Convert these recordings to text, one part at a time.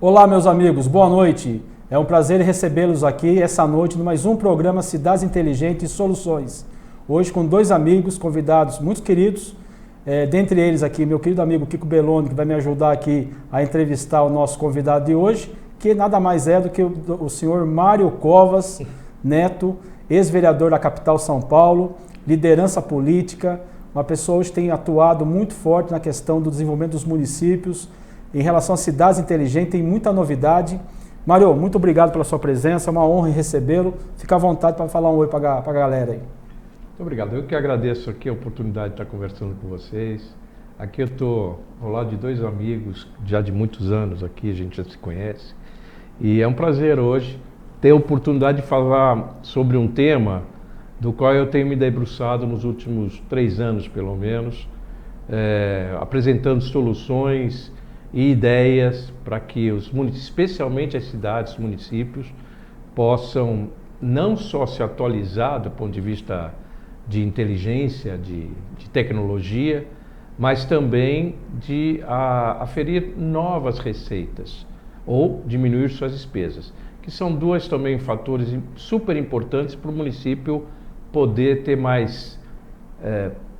Olá, meus amigos, boa noite. É um prazer recebê-los aqui essa noite no mais um programa Cidades Inteligentes e Soluções. Hoje com dois amigos, convidados muito queridos, dentre eles aqui, meu querido amigo Kiko Belloni, que vai me ajudar aqui a entrevistar o nosso convidado de hoje, que nada mais é do que o senhor Mário Covas Neto, ex-vereador da capital São Paulo, liderança política, uma pessoa hoje que tem atuado muito forte na questão do desenvolvimento dos municípios. Em relação às cidades inteligentes, tem muita novidade. Mário, muito obrigado pela sua presença, é uma honra em recebê-lo. Fica à vontade para falar um oi para a galera aí. Muito obrigado, eu que agradeço aqui a oportunidade de estar conversando com vocês. Aqui eu estou ao lado de dois amigos, já de muitos anos aqui, a gente já se conhece. E é um prazer hoje ter a oportunidade de falar sobre um tema do qual eu tenho me debruçado nos últimos 3 anos, pelo menos, apresentando soluções e ideias para que os municípios, especialmente as cidades, municípios, possam não só se atualizar do ponto de vista de inteligência, de tecnologia, mas também de aferir novas receitas ou diminuir suas despesas, que são dois também fatores super importantes para o município poder ter mais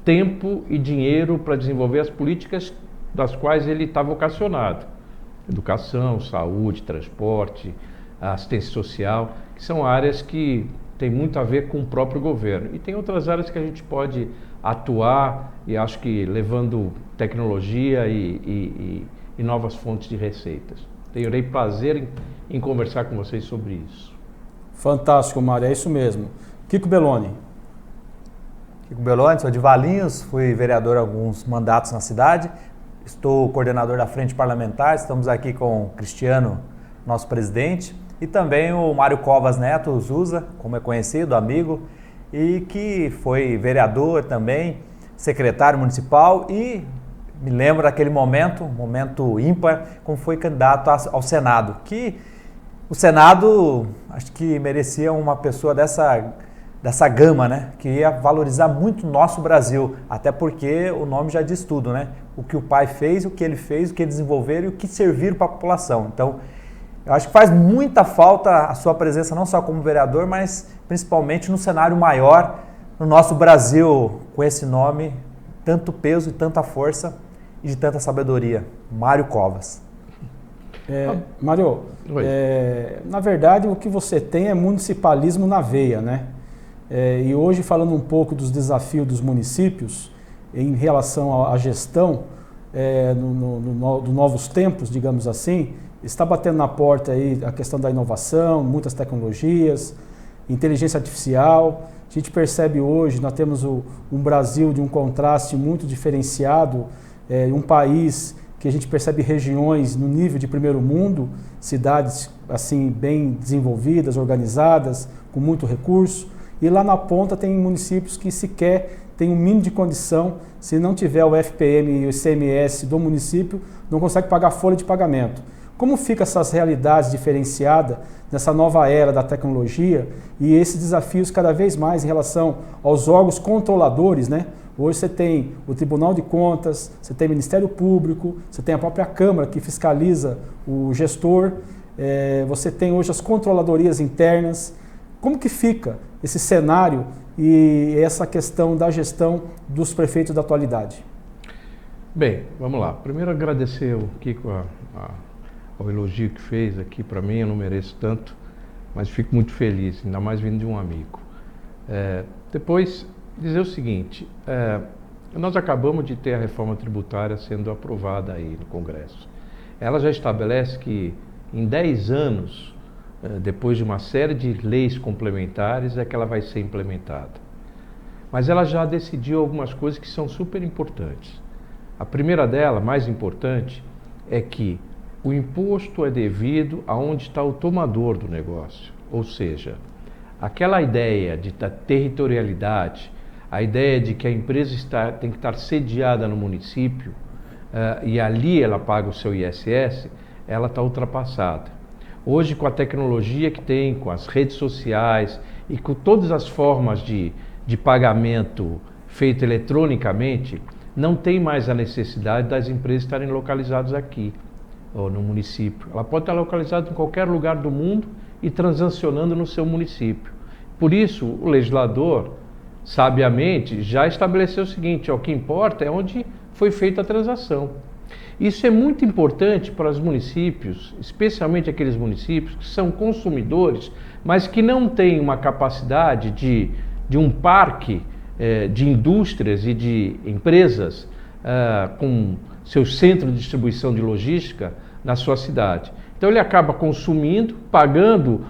tempo e dinheiro para desenvolver as políticas das quais ele está vocacionado. Educação, saúde, transporte, assistência social, que são áreas que têm muito a ver com o próprio governo. E tem outras áreas que a gente pode atuar e acho que levando tecnologia e novas fontes de receitas. Terei prazer em conversar com vocês sobre isso. Fantástico, Mário, é isso mesmo. Kiko Belloni. Kiko Belloni, sou de Valinhos, fui vereador há alguns mandatos na cidade. Estou coordenador da Frente Parlamentar, estamos aqui com o Cristiano, nosso presidente, e também o Mário Covas Neto, o Zusa, como é conhecido, amigo, e que foi vereador também, secretário municipal e me lembro daquele momento ímpar, como foi candidato ao Senado, que o Senado acho que merecia uma pessoa dessa gama, né? Que ia valorizar muito o nosso Brasil, até porque o nome já diz tudo, né? O que o pai fez, o que ele fez, o que desenvolveram e o que serviram para a população. Então, eu acho que faz muita falta a sua presença, não só como vereador, mas principalmente no cenário maior, no nosso Brasil, com esse nome, tanto peso e tanta força e de tanta sabedoria. Mário Covas. Mário, na verdade, o que você tem é municipalismo na veia, né? E hoje, falando um pouco dos desafios dos municípios em relação à gestão dos novos tempos, digamos assim, está batendo na porta aí a questão da inovação, muitas tecnologias, inteligência artificial. A gente percebe hoje, nós temos um Brasil de um contraste muito diferenciado, um país que a gente percebe regiões no nível de primeiro mundo, cidades assim bem desenvolvidas, organizadas, com muito recurso. E lá na ponta tem municípios que sequer têm um mínimo de condição, se não tiver o FPM e o ICMS do município, não consegue pagar folha de pagamento. Como ficam essas realidades diferenciadas nessa nova era da tecnologia e esses desafios cada vez mais em relação aos órgãos controladores, né? Hoje você tem o Tribunal de Contas, você tem o Ministério Público, você tem a própria Câmara que fiscaliza o gestor, você tem hoje as controladorias internas. Como que fica esse cenário e essa questão da gestão dos prefeitos da atualidade? Bem, vamos lá. Primeiro agradecer o Kiko ao elogio que fez aqui para mim, eu não mereço tanto, mas fico muito feliz, ainda mais vindo de um amigo. Depois, dizer o seguinte, nós acabamos de ter a reforma tributária sendo aprovada aí no Congresso. Ela já estabelece que em 10 anos, depois de uma série de leis complementares, é que ela vai ser implementada. Mas ela já decidiu algumas coisas que são super importantes. A primeira dela, mais importante, é que o imposto é devido aonde está o tomador do negócio. Ou seja, aquela ideia da territorialidade, a ideia de que a empresa tem que estar sediada no município e ali ela paga o seu ISS, ela está ultrapassada. Hoje, com a tecnologia que tem, com as redes sociais e com todas as formas de pagamento feito eletronicamente, não tem mais a necessidade das empresas estarem localizadas aqui, ou no município. Ela pode estar localizada em qualquer lugar do mundo e transacionando no seu município. Por isso, o legislador, sabiamente, já estabeleceu o seguinte: o que importa é onde foi feita a transação. Isso é muito importante para os municípios, especialmente aqueles municípios que são consumidores, mas que não têm uma capacidade de um parque de indústrias e de empresas com seu centro de distribuição de logística na sua cidade. Então ele acaba consumindo, pagando,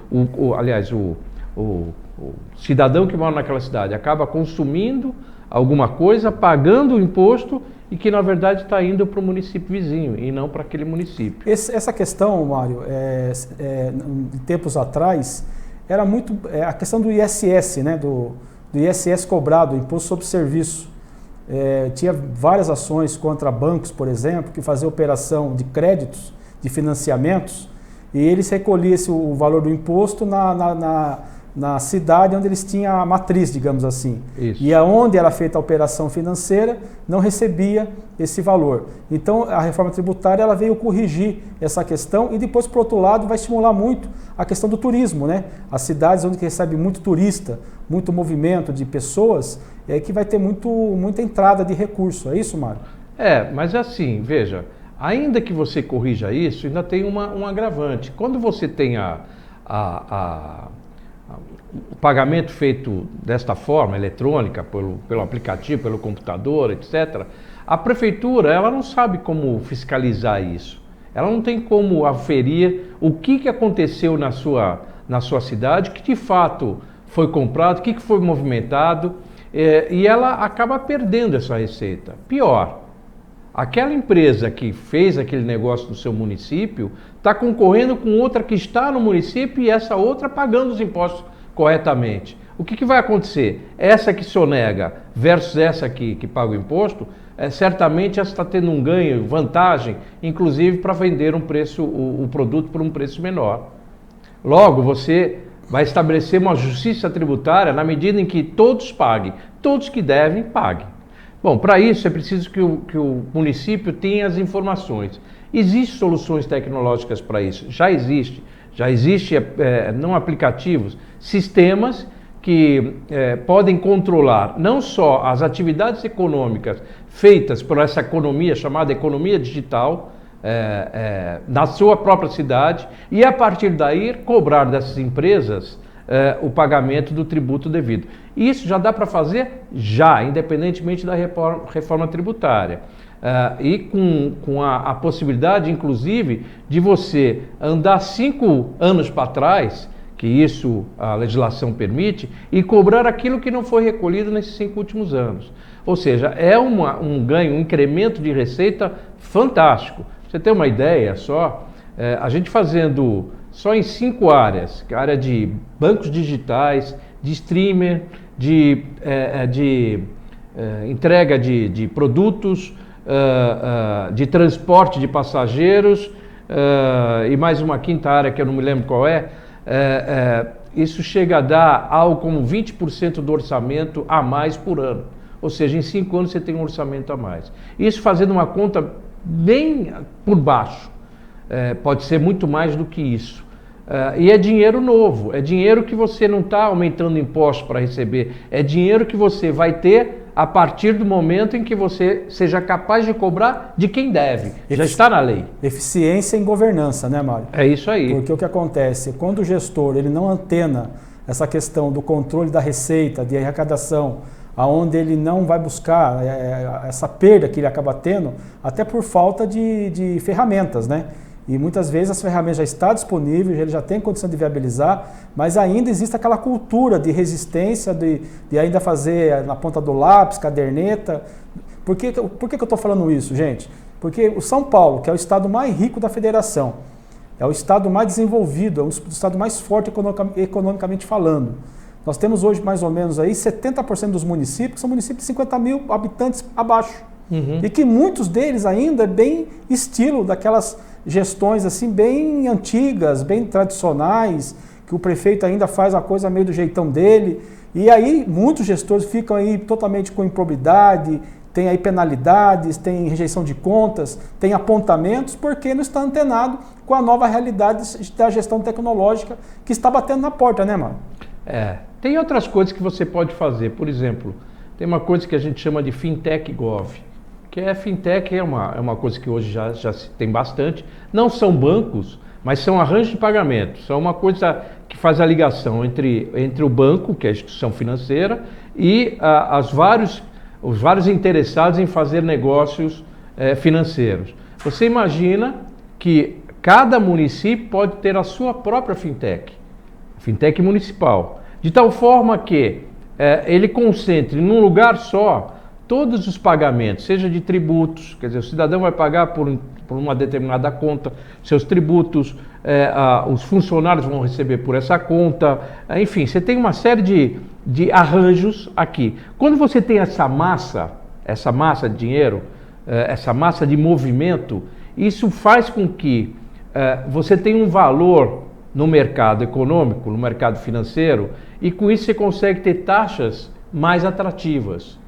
o cidadão que mora naquela cidade acaba consumindo alguma coisa, pagando o imposto e que na verdade está indo para o município vizinho e não para aquele município. Essa questão, Mário, de tempos atrás, era muito a questão do ISS, né, do ISS cobrado, Imposto sobre Serviço. Tinha várias ações contra bancos, por exemplo, que faziam operação de créditos, de financiamentos, e eles recolhiam o valor do imposto na cidade onde eles tinham a matriz, digamos assim. Isso. E aonde era feita a operação financeira, não recebia esse valor. Então, a reforma tributária ela veio corrigir essa questão e depois, por outro lado, vai estimular muito a questão do turismo, né? As cidades onde recebe muito turista, muito movimento de pessoas, que vai ter muita entrada de recurso. É isso, Mário? Mas assim, veja, ainda que você corrija isso, ainda tem um agravante. Quando você tem o pagamento feito desta forma, eletrônica, pelo aplicativo, pelo computador, etc., a prefeitura ela não sabe como fiscalizar isso. Ela não tem como aferir o que aconteceu na sua cidade, o que de fato foi comprado, o que foi movimentado, e ela acaba perdendo essa receita. Pior, aquela empresa que fez aquele negócio no seu município está concorrendo com outra que está no município e essa outra pagando os impostos corretamente. O que vai acontecer? Essa que sonega versus essa aqui que paga o imposto, certamente essa está tendo um ganho, vantagem, inclusive para vender o produto por um preço menor. Logo, você vai estabelecer uma justiça tributária na medida em que todos paguem, todos que devem, paguem. Bom, para isso é preciso que o município tenha as informações. Existem soluções tecnológicas para isso, já existe não aplicativos, sistemas que podem controlar não só as atividades econômicas feitas por essa economia chamada economia digital na sua própria cidade e a partir daí cobrar dessas empresas o pagamento do tributo devido. Isso já dá para fazer independentemente da reforma tributária. E com a possibilidade, inclusive, de você andar 5 anos para trás, que isso a legislação permite, e cobrar aquilo que não foi recolhido nesses 5 últimos anos. Ou seja, é um ganho, um incremento de receita fantástico. Pra você ter uma ideia só, a gente fazendo só em 5 áreas, que é a área de bancos digitais, de streamer, de entrega de produtos, de transporte de passageiros e mais uma quinta área que eu não me lembro qual isso chega a dar algo como 20% do orçamento a mais por ano. Ou seja, em 5 anos você tem um orçamento a mais. Isso fazendo uma conta bem por baixo. Pode ser muito mais do que isso. E é dinheiro novo, é dinheiro que você não está aumentando impostos para receber, é dinheiro que você vai ter a partir do momento em que você seja capaz de cobrar de quem deve. Já está na lei. Eficiência em governança, né, Mário? É isso aí. Porque o que acontece, quando o gestor ele não antena essa questão do controle da receita, de arrecadação, aonde ele não vai buscar essa perda que ele acaba tendo, até por falta de ferramentas, né? E muitas vezes as ferramentas já estão disponíveis, ele já tem condição de viabilizar, mas ainda existe aquela cultura de resistência, de ainda fazer na ponta do lápis, caderneta. Por que eu estou falando isso, gente? Porque o São Paulo, que é o estado mais rico da federação, É o estado mais desenvolvido, é um estado mais forte economicamente falando. Nós temos hoje mais ou menos aí 70% dos municípios que são municípios de 50 mil habitantes abaixo. E que muitos deles ainda é bem estilo daquelas gestões assim bem antigas, bem tradicionais, que o prefeito ainda faz a coisa meio do jeitão dele. E aí muitos gestores ficam aí totalmente com improbidade, tem aí penalidades, tem rejeição de contas, tem apontamentos, porque não está antenado com a nova realidade da gestão tecnológica que está batendo na porta, né, Mário? Tem outras coisas que você pode fazer. Por exemplo, tem uma coisa que a gente chama de Fintech Gov, que Fintech é uma coisa que hoje já se tem bastante. Não são bancos, mas são arranjos de pagamento. São uma coisa que faz a ligação entre o banco, que é a instituição financeira, e os vários interessados em fazer negócios financeiros. Você imagina que cada município pode ter a sua própria fintech municipal, de tal forma que ele concentre num lugar só todos os pagamentos, seja de tributos, quer dizer, o cidadão vai pagar por uma determinada conta, seus tributos, os funcionários vão receber por essa conta, enfim, você tem uma série de arranjos aqui. Quando você tem essa massa de dinheiro, essa massa de movimento, isso faz com que você tenha um valor no mercado econômico, no mercado financeiro, e com isso você consegue ter taxas mais atrativas.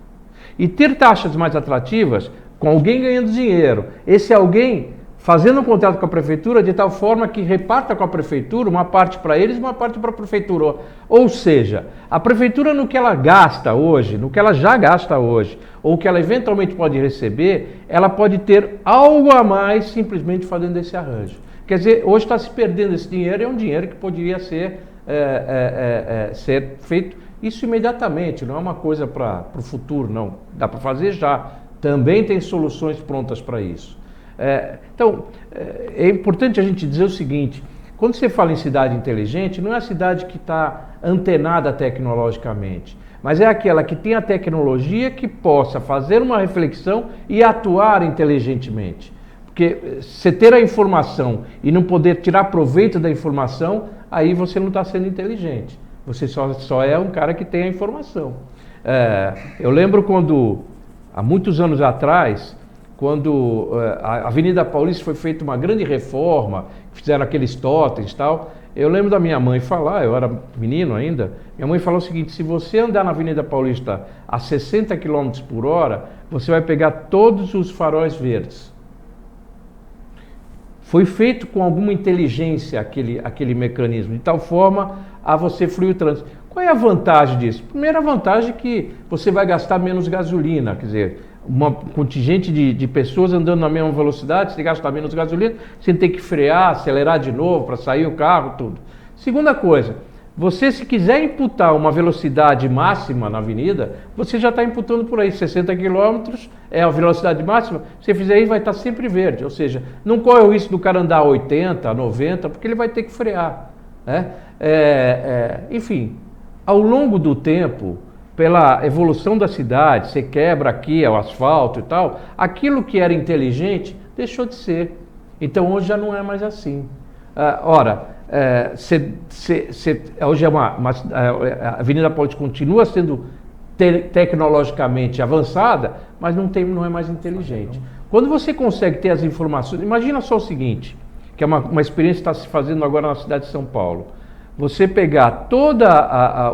E ter taxas mais atrativas com alguém ganhando dinheiro, esse alguém fazendo um contrato com a prefeitura de tal forma que reparta com a prefeitura uma parte para eles e uma parte para a prefeitura. Ou seja, a prefeitura no que ela gasta hoje, no que ela já gasta hoje, ou que ela eventualmente pode receber, ela pode ter algo a mais simplesmente fazendo esse arranjo. Quer dizer, hoje está se perdendo esse dinheiro, é um dinheiro que poderia ser feito isso imediatamente, não é uma coisa para o futuro, não. Dá para fazer já. Também tem soluções prontas para isso. Então, é importante a gente dizer o seguinte, quando você fala em cidade inteligente, não é a cidade que está antenada tecnologicamente, mas é aquela que tem a tecnologia que possa fazer uma reflexão e atuar inteligentemente. Porque você ter a informação e não poder tirar proveito da informação, aí você não está sendo inteligente. Você só é um cara que tem a informação. Eu lembro quando, há muitos anos atrás, quando a Avenida Paulista foi feita uma grande reforma, fizeram aqueles totens e tal, eu lembro da minha mãe falar, eu era menino ainda, minha mãe falou o seguinte, se você andar na Avenida Paulista a 60 km por hora, você vai pegar todos os faróis verdes. Foi feito com alguma inteligência aquele mecanismo, de tal forma a você fluir o trânsito. Qual é a vantagem disso? Primeira vantagem é que você vai gastar menos gasolina, quer dizer, uma contingente de pessoas andando na mesma velocidade, você gasta menos gasolina, sem ter que frear, acelerar de novo para sair o carro, tudo. Segunda coisa, você se quiser imputar uma velocidade máxima na avenida, você já está imputando por aí 60 km, é a velocidade máxima, se você fizer isso vai estar sempre verde, ou seja, não corre o risco do cara andar a 80, 90, porque ele vai ter que frear. Né? Enfim, ao longo do tempo, pela evolução da cidade, você quebra aqui o asfalto e tal, aquilo que era inteligente deixou de ser. Então hoje já não é mais assim. Hoje a Avenida Paulista continua sendo tecnologicamente avançada, mas não é mais inteligente. Quando você consegue ter as informações, imagina só o seguinte, que é uma experiência que está se fazendo agora na cidade de São Paulo. Você pegar todo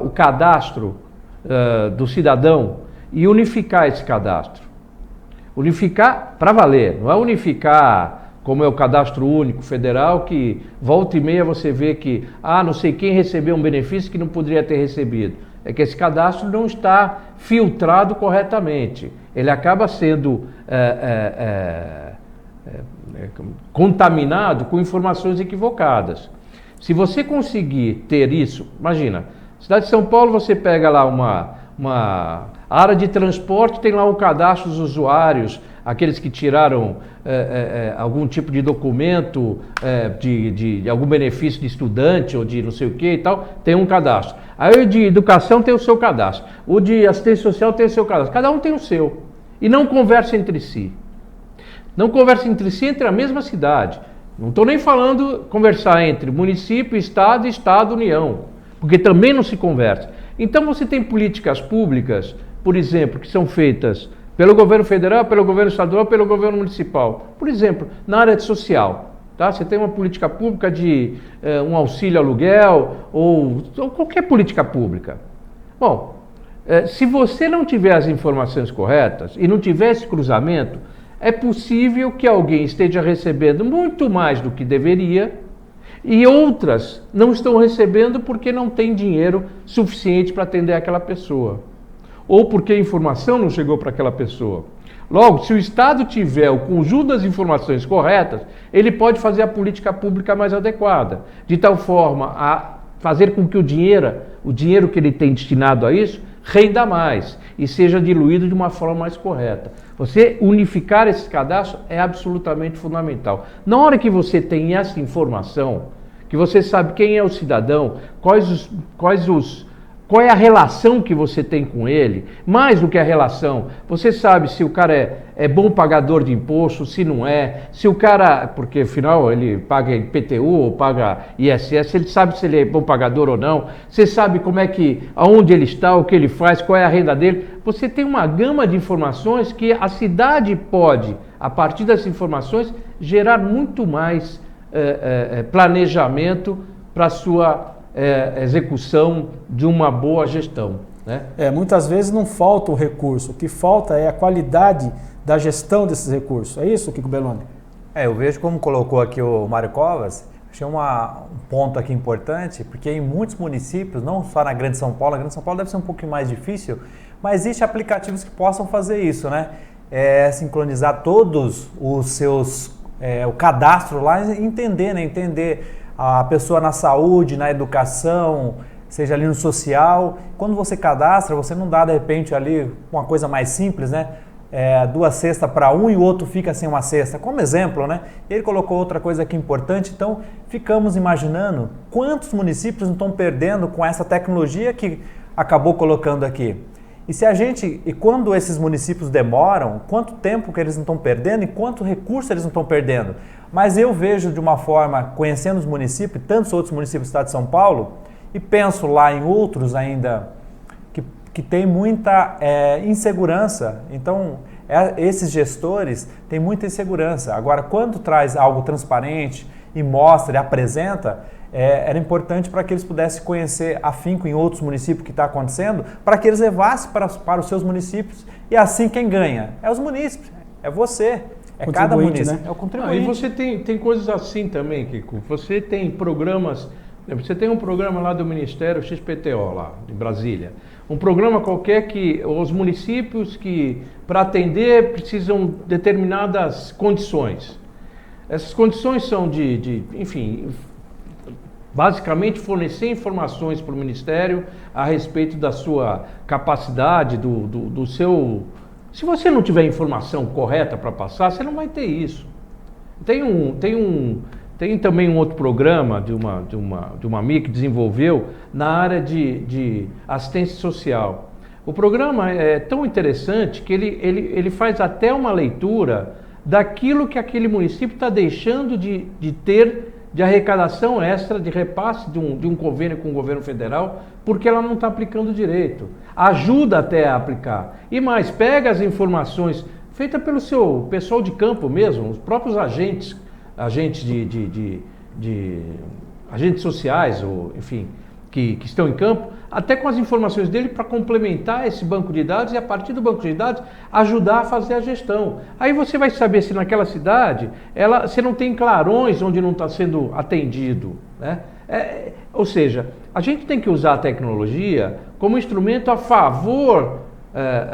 o cadastro do cidadão e unificar esse cadastro. Unificar para valer, não é unificar como é o cadastro único federal, que volta e meia você vê que não sei quem recebeu um benefício que não poderia ter recebido. É que esse cadastro não está filtrado corretamente. Ele acaba sendo contaminado com informações equivocadas. Se você conseguir ter isso, imagina, cidade de São Paulo, você pega lá uma área de transporte, tem lá um cadastro dos usuários, aqueles que tiraram algum tipo de documento, de algum benefício de estudante ou de não sei o que e tal, tem um cadastro. Aí o de educação tem o seu cadastro, o de assistência social tem o seu cadastro, cada um tem o seu. E não conversa entre si. Não conversa entre si entre a mesma cidade. Não estou nem falando conversar entre município, Estado e Estado-União, porque também não se conversa. Então você tem políticas públicas, por exemplo, que são feitas pelo governo federal, pelo governo estadual, pelo governo municipal. Por exemplo, na área social, tá? Você tem uma política pública de um auxílio aluguel ou qualquer política pública. Bom, se você não tiver as informações corretas e não tiver esse cruzamento, é possível que alguém esteja recebendo muito mais do que deveria e outras não estão recebendo porque não tem dinheiro suficiente para atender aquela pessoa. Ou porque a informação não chegou para aquela pessoa. Logo, se o Estado tiver o conjunto das informações corretas, ele pode fazer a política pública mais adequada, de tal forma a fazer com que o dinheiro que ele tem destinado a isso, renda mais e seja diluído de uma forma mais correta. Você unificar esse cadastro é absolutamente fundamental. Na hora que você tem essa informação, que você sabe quem é o cidadão, qual é a relação que você tem com ele, mais do que a relação, você sabe se o cara é bom pagador de imposto, se não é, se o cara, porque afinal ele paga IPTU ou paga ISS, ele sabe se ele é bom pagador ou não, você sabe aonde ele está, o que ele faz, qual é a renda dele, você tem uma gama de informações que a cidade pode, a partir dessas informações, gerar muito mais planejamento para a sua execução de uma boa gestão, né? Muitas vezes não falta o recurso, o que falta é a qualidade da gestão desses recursos. É isso, Kiko Belloni? Eu vejo como colocou aqui o Mário Covas, achei um ponto aqui importante, porque em muitos municípios, não só na Grande São Paulo, a Grande São Paulo deve ser um pouquinho mais difícil, mas existem aplicativos que possam fazer isso, né? Sincronizar todos os seus, o cadastro lá e entender, né? Entender a pessoa na saúde, na educação, seja ali no social. Quando você cadastra, você não dá de repente ali uma coisa mais simples, né? 2 cestas para um e o outro fica sem uma cesta, como exemplo, né? Ele colocou outra coisa aqui importante, então ficamos imaginando quantos municípios não estão perdendo com essa tecnologia que acabou colocando aqui. E quando esses municípios demoram, quanto tempo que eles não estão perdendo e quanto recurso eles não estão perdendo? Mas eu vejo de uma forma, conhecendo os municípios, tantos outros municípios do estado de São Paulo, e penso lá em outros ainda que tem muita insegurança. Então, esses gestores têm muita insegurança. Agora, quando traz algo transparente e mostra e apresenta, era importante para que eles pudessem conhecer afinco em outros municípios o que está acontecendo, para que eles levassem para os seus municípios. E assim quem ganha? É os municípios, é você. É cada município, né? É o contribuinte. E você tem coisas assim também, Kiko. Você tem programas, você tem um programa lá do Ministério XPTO, lá de Brasília. Um programa qualquer que os municípios que, para atender, precisam de determinadas condições. Essas condições são enfim, basicamente fornecer informações para o Ministério a respeito da sua capacidade, do seu... Se você não tiver informação correta para passar, você não vai ter isso. Tem também um outro programa de uma amiga que desenvolveu na área de assistência social. O programa é tão interessante que ele faz até uma leitura daquilo que aquele município está deixando de ter de arrecadação extra, de repasse de um convênio com o governo federal, porque ela não está aplicando direito. Ajuda até a aplicar. E mais, pega as informações feitas pelo seu pessoal de campo mesmo, os próprios agentes agentes sociais, ou enfim, que estão em campo, até com as informações dele para complementar esse banco de dados e a partir do banco de dados ajudar a fazer a gestão. Aí você vai saber se naquela cidade você não tem clarões onde não está sendo atendido, né? Ou seja, a gente tem que usar a tecnologia como instrumento a favor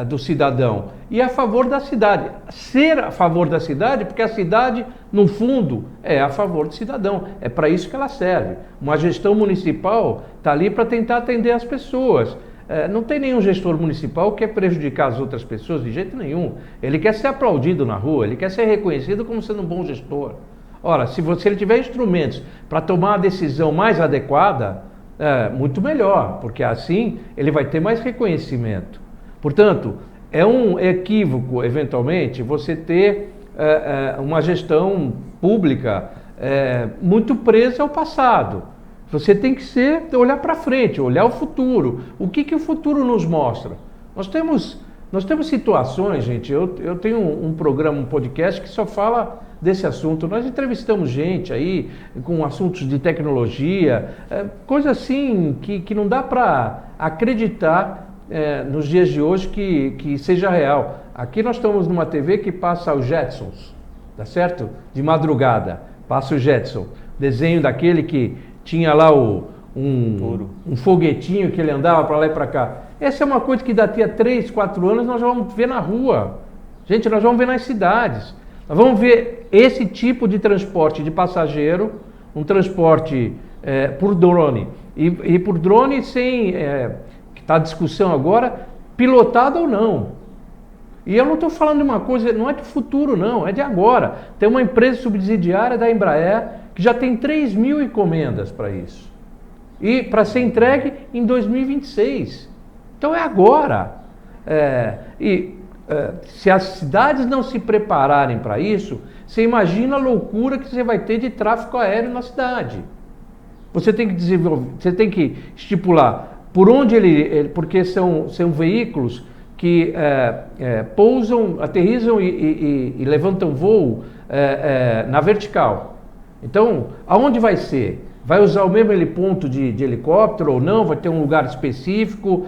do cidadão e a favor da cidade. Ser a favor da cidade, porque a cidade, no fundo, é a favor do cidadão. É para isso que ela serve. Uma gestão municipal está ali para tentar atender as pessoas. Não tem nenhum gestor municipal que quer prejudicar as outras pessoas de jeito nenhum. Ele quer ser aplaudido na rua, ele quer ser reconhecido como sendo um bom gestor. Ora, se ele tiver instrumentos para tomar a decisão mais adequada, muito melhor, porque assim ele vai ter mais reconhecimento. Portanto, é um equívoco, eventualmente, você ter uma gestão pública muito presa ao passado. Você tem que olhar para frente, olhar o futuro. O que o futuro nos mostra? Nós temos situações, gente, eu tenho um programa, um podcast que só fala desse assunto. Nós entrevistamos gente aí com assuntos de tecnologia, coisa assim que não dá para acreditar nos dias de hoje que seja real. Aqui nós estamos numa TV que passa os Jetsons, tá certo? De madrugada, passa o Jetson, desenho daquele que tinha lá um foguetinho que ele andava para lá e para cá. Essa é uma coisa que daqui a 3, 4 anos nós vamos ver na rua. Gente, nós vamos ver nas cidades. Nós vamos ver esse tipo de transporte de passageiro, um transporte por drone. E por drone sem, que está a discussão agora, pilotado ou não. E eu não estou falando de uma coisa, não é de futuro não, é de agora. Tem uma empresa subsidiária da Embraer que já tem 3.000 encomendas para isso. E para ser entregue em 2026. Então é agora. Se as cidades não se prepararem para isso, você imagina a loucura que você vai ter de tráfego aéreo na cidade. Você tem que desenvolver, você tem que estipular por onde porque são veículos que pousam, aterrissam e levantam voo na vertical. Então, aonde vai ser? Vai usar o mesmo heliponto de helicóptero ou não? Vai ter um lugar específico?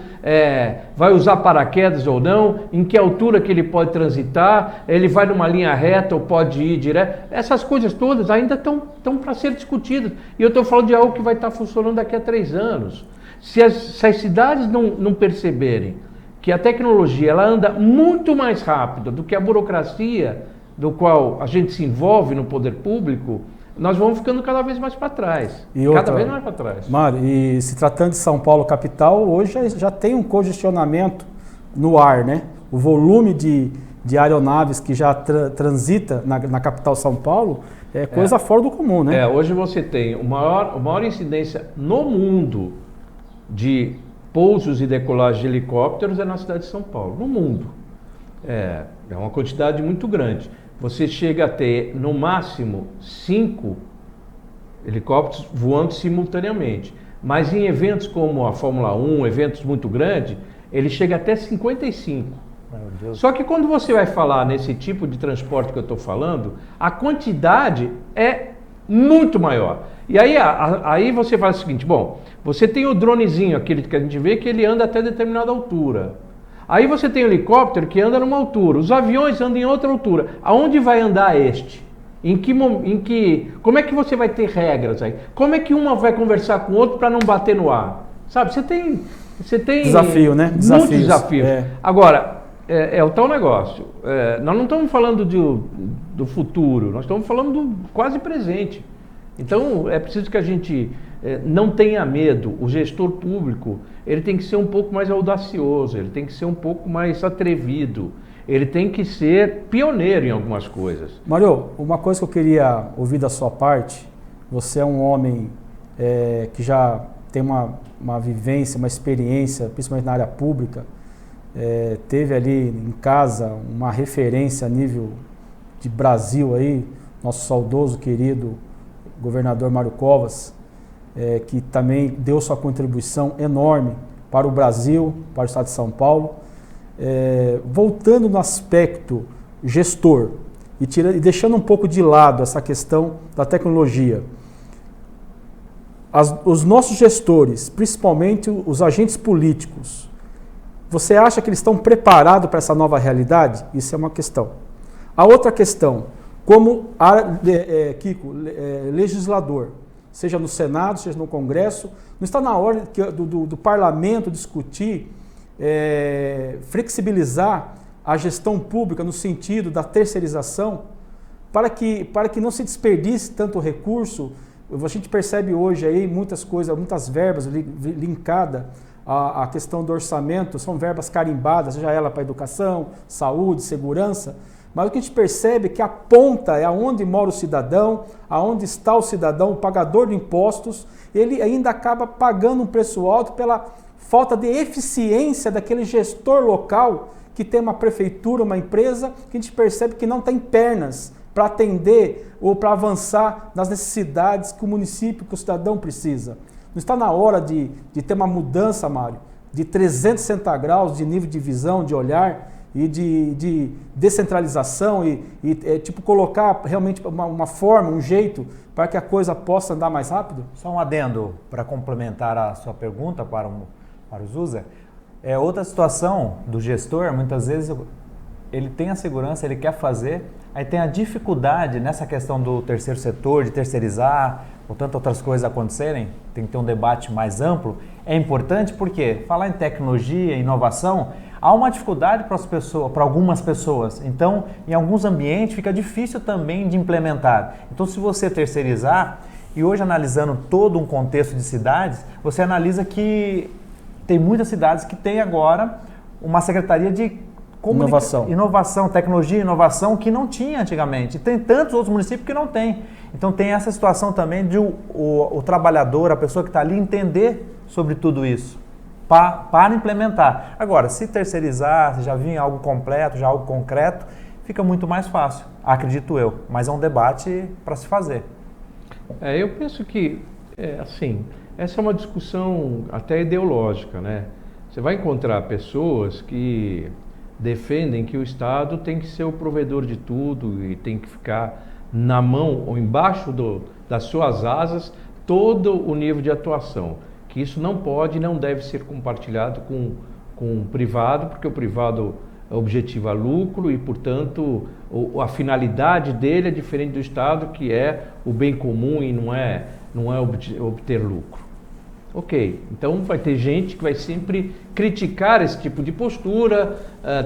Vai usar paraquedas ou não? Em que altura que ele pode transitar? Ele vai numa linha reta ou pode ir direto? Essas coisas todas ainda estão para ser discutidas. E eu estou falando de algo que vai estar funcionando daqui a 3 anos. Se as cidades não perceberem que a tecnologia ela anda muito mais rápido do que a burocracia do qual a gente se envolve no poder público, nós vamos ficando cada vez mais para trás. Cada vez mais para trás. Mário, e se tratando de São Paulo capital, hoje já tem um congestionamento no ar, né? O volume de aeronaves que já transita na capital São Paulo é coisa fora do comum, né? Hoje você tem a maior incidência no mundo de pousos e decolagens de helicópteros na cidade de São Paulo, no mundo. É uma quantidade muito grande. Você chega a ter, no máximo, 5 helicópteros voando simultaneamente. Mas em eventos como a Fórmula 1, eventos muito grandes, ele chega até 55. Meu Deus. Só que quando você vai falar nesse tipo de transporte que eu estou falando, a quantidade é muito maior. E aí você faz o seguinte, bom, você tem o dronezinho, aquele que a gente vê que ele anda até determinada altura. Aí você tem o helicóptero que anda numa altura, os aviões andam em outra altura. Aonde vai andar este? Como é que você vai ter regras aí? Como é que uma vai conversar com o outro para não bater no ar? Sabe, você tem desafio, né? Muitos desafios. Agora, é o tal negócio. Nós não estamos falando do futuro, nós estamos falando do quase presente. Então, é preciso que a gente não tenha medo. O gestor público, ele tem que ser um pouco mais audacioso, ele tem que ser um pouco mais atrevido, ele tem que ser pioneiro em algumas coisas. Mário, uma coisa que eu queria ouvir da sua parte, você é um homem que já tem uma vivência, uma experiência, principalmente na área pública, teve ali em casa uma referência a nível de Brasil aí, nosso saudoso, querido governador Mário Covas, que também deu sua contribuição enorme para o Brasil, para o estado de São Paulo. Voltando no aspecto gestor e deixando um pouco de lado essa questão da tecnologia, os nossos gestores, principalmente os agentes políticos, você acha que eles estão preparados para essa nova realidade? Isso é uma questão. A outra questão, como legislador, seja no Senado, seja no Congresso, não está na hora do parlamento discutir, flexibilizar a gestão pública no sentido da terceirização, para que não se desperdice tanto recurso. A gente percebe hoje aí muitas coisas, muitas verbas linkadas à questão do orçamento, são verbas carimbadas, seja ela para educação, saúde, segurança, mas o que a gente percebe é que a ponta é aonde mora o cidadão, aonde está o cidadão, o pagador de impostos, ele ainda acaba pagando um preço alto pela falta de eficiência daquele gestor local que tem uma prefeitura, uma empresa, que a gente percebe que não tem pernas para atender ou para avançar nas necessidades que o município, que o cidadão precisa. Não está na hora de ter uma mudança, Mário, de 360 graus de nível de visão, de olhar e de descentralização e tipo colocar realmente uma forma, um jeito para que a coisa possa andar mais rápido? Só um adendo para complementar a sua pergunta para o Zusa. Outra situação do gestor, muitas vezes ele tem a segurança, ele quer fazer, aí tem a dificuldade nessa questão do terceiro setor, de terceirizar, ou tantas outras coisas acontecerem, tem que ter um debate mais amplo. É importante porque falar em tecnologia, inovação, há uma dificuldade para algumas pessoas. Então, em alguns ambientes fica difícil também de implementar. Então, se você terceirizar, e hoje analisando todo um contexto de cidades, você analisa que tem muitas cidades que têm agora uma secretaria de inovação, tecnologia e inovação que não tinha antigamente. E tem tantos outros municípios que não tem. Então tem essa situação também de o trabalhador, a pessoa que está ali, entender sobre tudo isso para implementar. Agora, se terceirizar, se já vir algo completo, já algo concreto, fica muito mais fácil, acredito eu. Mas é um debate para se fazer. Eu penso que, assim, essa é uma discussão até ideológica, né? Você vai encontrar pessoas que defendem que o Estado tem que ser o provedor de tudo e tem que ficar na mão ou embaixo das suas asas todo o nível de atuação, que isso não pode e não deve ser compartilhado com o privado, porque o privado objetiva lucro e, portanto, a finalidade dele é diferente do Estado, que é o bem comum e não é obter lucro. Ok, então vai ter gente que vai sempre criticar esse tipo de postura,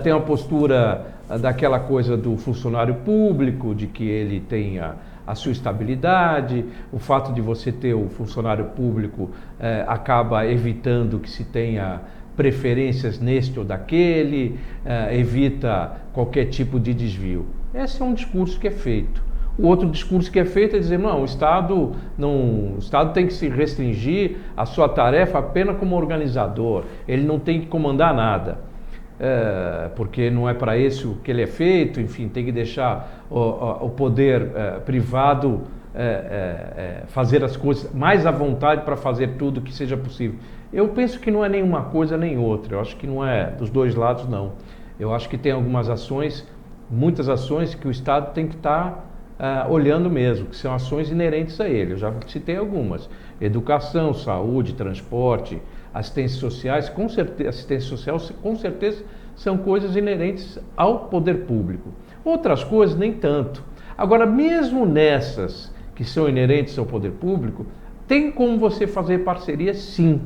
tem uma postura daquela coisa do funcionário público, de que ele tenha a sua estabilidade, o fato de você ter o funcionário público acaba evitando que se tenha preferências neste ou daquele, evita qualquer tipo de desvio. Esse é um discurso que é feito. O outro discurso que é feito é dizer, não, o Estado tem que se restringir a sua tarefa apenas como organizador, ele não tem que comandar nada, porque não é para isso que ele é feito, enfim, tem que deixar o poder privado fazer as coisas mais à vontade para fazer tudo que seja possível. Eu penso que não é nenhuma coisa nem outra, eu acho que não é dos dois lados, não. Eu acho que tem algumas ações, muitas ações que o Estado tem que estar olhando mesmo, que são ações inerentes a ele. Eu já citei algumas: educação, saúde, transporte, assistência social, com certeza são coisas inerentes ao poder público. Outras coisas nem tanto. Agora, mesmo nessas que são inerentes ao poder público, tem como você fazer parceria, sim.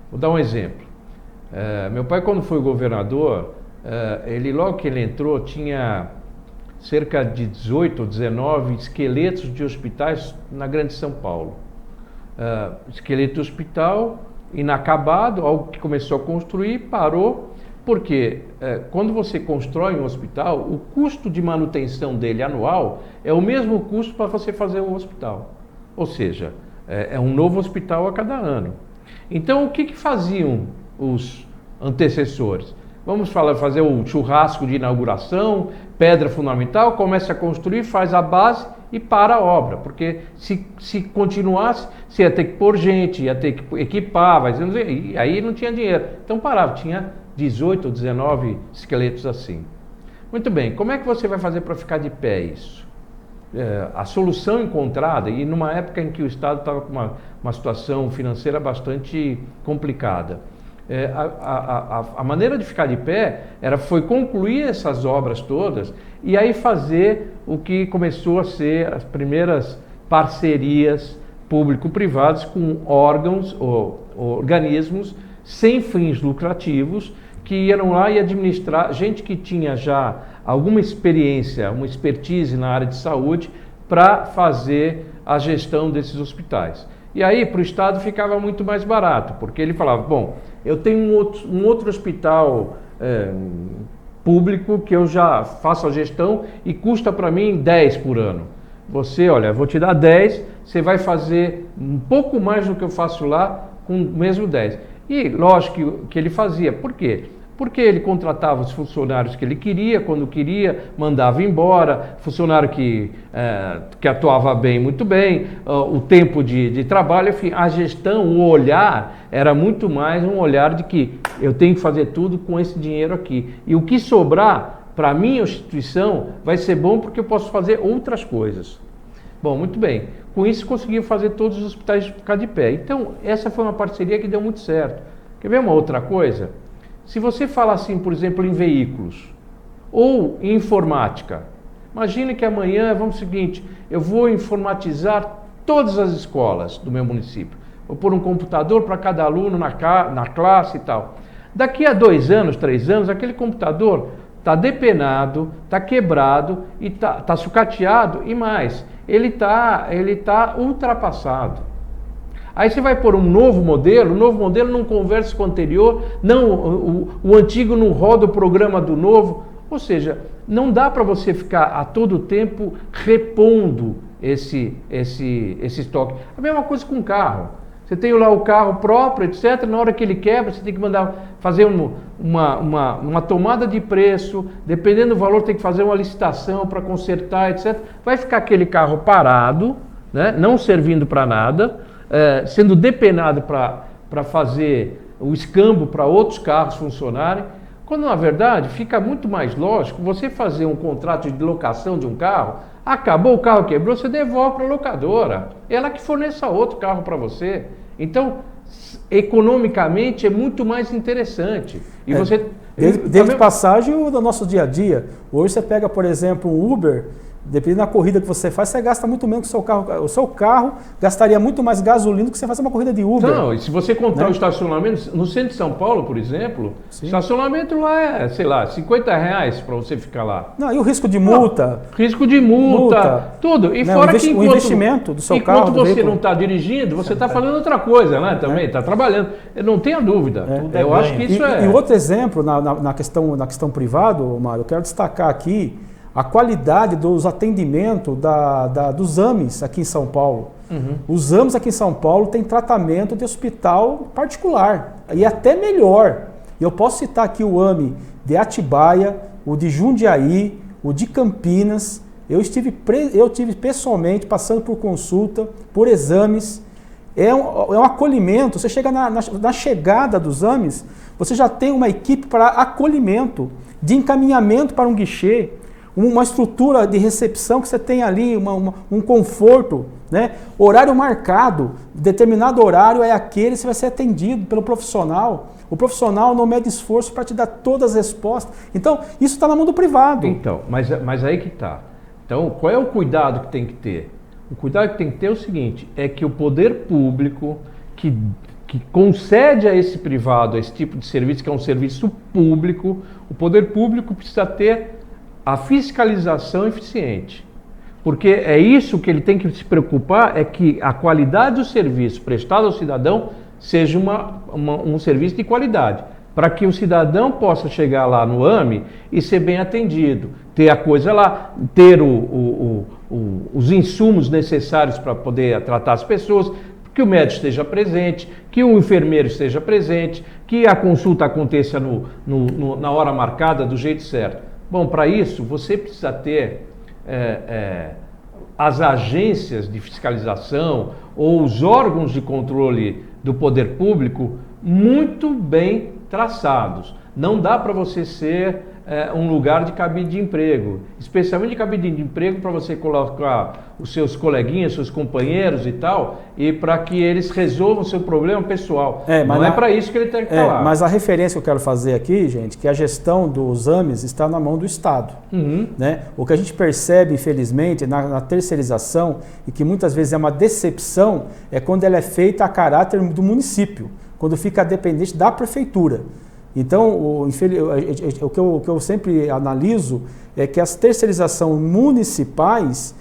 Vou dar um exemplo. Meu pai, quando foi governador, logo que ele entrou, tinha cerca de 18 ou 19 esqueletos de hospitais na Grande São Paulo. Esqueleto de hospital inacabado, algo que começou a construir, parou, porque quando você constrói um hospital, o custo de manutenção dele anual é o mesmo custo para você fazer um hospital. Ou seja, é um novo hospital a cada ano. Então, o que faziam os antecessores? Vamos fazer o churrasco de inauguração, pedra fundamental, começa a construir, faz a base e para a obra, porque se continuasse, você ia ter que pôr gente, ia ter que equipar, e aí não tinha dinheiro. Então parava, tinha 18 ou 19 esqueletos assim. Muito bem, como é que você vai fazer para ficar de pé isso? A solução encontrada, e numa época em que o Estado estava com uma situação financeira bastante complicada, a maneira de ficar de pé foi concluir essas obras todas e aí fazer o que começou a ser as primeiras parcerias público-privadas com órgãos ou organismos sem fins lucrativos que iam lá e administrar, gente que tinha já alguma experiência, uma expertise na área de saúde para fazer a gestão desses hospitais. E aí para o Estado ficava muito mais barato, porque ele falava, bom, eu tenho um outro hospital público que eu já faço a gestão e custa para mim 10 por ano. Você, olha, vou te dar 10, você vai fazer um pouco mais do que eu faço lá com o mesmo 10. E lógico que ele fazia. Por quê? porque ele contratava os funcionários que ele queria, quando queria, mandava embora, funcionário que atuava bem, muito bem, o tempo de trabalho, enfim, a gestão, o olhar era muito mais um olhar de que eu tenho que fazer tudo com esse dinheiro aqui. E o que sobrar para a minha instituição vai ser bom porque eu posso fazer outras coisas. Bom, muito bem. Com isso conseguiu fazer todos os hospitais ficar de pé. Então, essa foi uma parceria que deu muito certo. Quer ver uma outra coisa? Se você fala assim, por exemplo, em veículos ou em informática, imagine que amanhã, vamos ao seguinte, eu vou informatizar todas as escolas do meu município. Vou pôr um computador para cada aluno na classe e tal. Daqui a 2 anos, 3 anos, aquele computador está depenado, está quebrado, e está sucateado e mais, ele tá ultrapassado. Aí você vai pôr um novo modelo, o novo modelo não conversa com o anterior, o antigo não roda o programa do novo, ou seja, não dá para você ficar a todo tempo repondo esse estoque. A mesma coisa com o carro. Você tem lá o carro próprio, etc. Na hora que ele quebra, você tem que mandar fazer uma tomada de preço, dependendo do valor, tem que fazer uma licitação para consertar, etc. Vai ficar aquele carro parado, né, não servindo para nada, sendo depenado para fazer o escambo para outros carros funcionarem, quando na verdade fica muito mais lógico você fazer um contrato de locação de um carro, acabou o carro, quebrou, você devolve para a locadora, ela que forneça outro carro para você. Então, economicamente é muito mais interessante. E você... Desde passagem do nosso dia a dia, hoje você pega, por exemplo, um Uber, dependendo da corrida que você faz, você gasta muito menos que o seu carro. O seu carro gastaria muito mais gasolina do que você fazer uma corrida de Uber. Não, e se você contar o estacionamento, no centro de São Paulo, por exemplo, o estacionamento lá é, sei lá, R$50 para você ficar lá. Não, e o risco de multa? Risco de multa, tudo. E fora que o investimento do seu carro. Enquanto você não está dirigindo, você está fazendo outra coisa, né? Também está trabalhando. Não tenha dúvida. Eu acho que isso E outro exemplo, na questão privada, Mário, eu quero destacar aqui a qualidade dos atendimentos dos AMEs aqui em São Paulo. Uhum. Os AMEs aqui em São Paulo têm tratamento de hospital particular, e até melhor. Eu posso citar aqui o AME de Atibaia, o de Jundiaí, o de Campinas. Eu tive pessoalmente passando por consulta, por exames. É um acolhimento. Você chega na chegada dos AMEs, você já tem uma equipe para acolhimento, de encaminhamento para um guichê, uma estrutura de recepção que você tem ali, um conforto, né? Horário marcado, determinado horário é aquele, você vai ser atendido pelo profissional. O profissional não mede esforço para te dar todas as respostas. Então, isso está na mão do privado. Então, mas aí que está. Então, qual é o cuidado que tem que ter? O cuidado que tem que ter é o seguinte, é que o poder público que concede a esse privado esse tipo de serviço, que é um serviço público, o poder público precisa ter a fiscalização eficiente, porque é isso que ele tem que se preocupar, é que a qualidade do serviço prestado ao cidadão seja um serviço de qualidade, para que o cidadão possa chegar lá no AME e ser bem atendido, ter a coisa lá, ter os insumos necessários para poder tratar as pessoas, que o médico esteja presente, que o enfermeiro esteja presente, que a consulta aconteça na hora marcada, do jeito certo. Bom, para isso, você precisa ter as agências de fiscalização ou os órgãos de controle do poder público muito bem traçados. Não dá para você ser um lugar de cabide de emprego, especialmente de cabide de emprego para você colocar os seus coleguinhas, seus companheiros e tal, e para que eles resolvam o seu problema pessoal. Não é para isso que ele tem que falar. Mas a referência que eu quero fazer aqui, gente, que a gestão dos AMEs está na mão do Estado. Uhum. Né? O que a gente percebe, infelizmente, na terceirização, e que muitas vezes é uma decepção, é quando ela é feita a caráter do município, quando fica dependente da prefeitura. Então, o que eu sempre analiso é que as terceirizações municipais,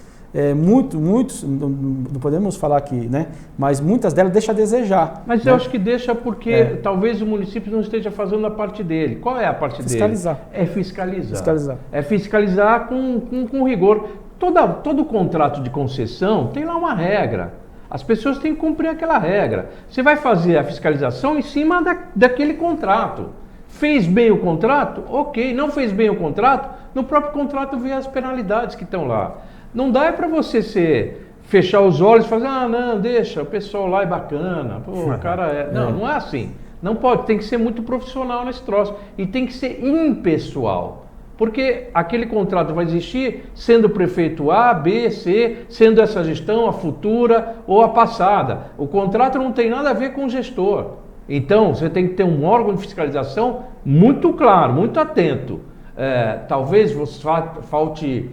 muitos, não podemos falar aqui, né? Mas muitas delas deixam a desejar. Mas né? Eu acho que deixa porque talvez o município não esteja fazendo a parte dele. Qual é a parte dele? É fiscalizar. É fiscalizar com rigor. Todo contrato de concessão tem lá uma regra. As pessoas têm que cumprir aquela regra. Você vai fazer a fiscalização em cima daquele contrato. Fez bem o contrato? Ok. Não fez bem o contrato? No próprio contrato vê as penalidades que estão lá. Não dá para você fechar os olhos e fazer, não, deixa, o pessoal lá é bacana, pô, o cara é... Não, não é assim. Não pode, tem que ser muito profissional nesse troço. E tem que ser impessoal. Porque aquele contrato vai existir sendo prefeito A, B, C, sendo essa gestão a futura ou a passada. O contrato não tem nada a ver com o gestor. Então, você tem que ter um órgão de fiscalização muito claro, muito atento. Talvez falte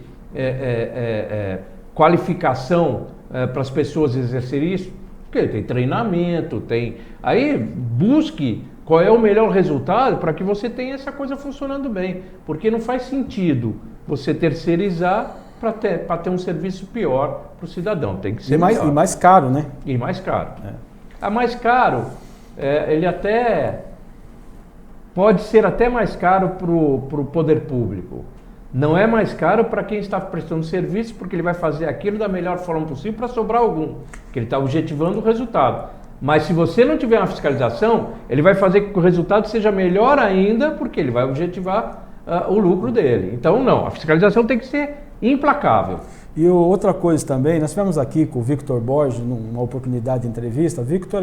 qualificação para as pessoas exercerem isso, porque tem treinamento, Aí busque qual é o melhor resultado para que você tenha essa coisa funcionando bem. Porque não faz sentido você terceirizar para ter um serviço pior para o cidadão. Tem que ser e mais caro, né? E mais caro. A mais caro, ele pode ser até mais caro para o poder público. Não é mais caro para quem está prestando serviço, porque ele vai fazer aquilo da melhor forma possível para sobrar algum, porque ele está objetivando o resultado. Mas se você não tiver uma fiscalização, ele vai fazer com que o resultado seja melhor ainda, porque ele vai objetivar o lucro dele. Então, não, a fiscalização tem que ser implacável. E outra coisa também, nós tivemos aqui com o Victor Borges, numa oportunidade de entrevista. Victor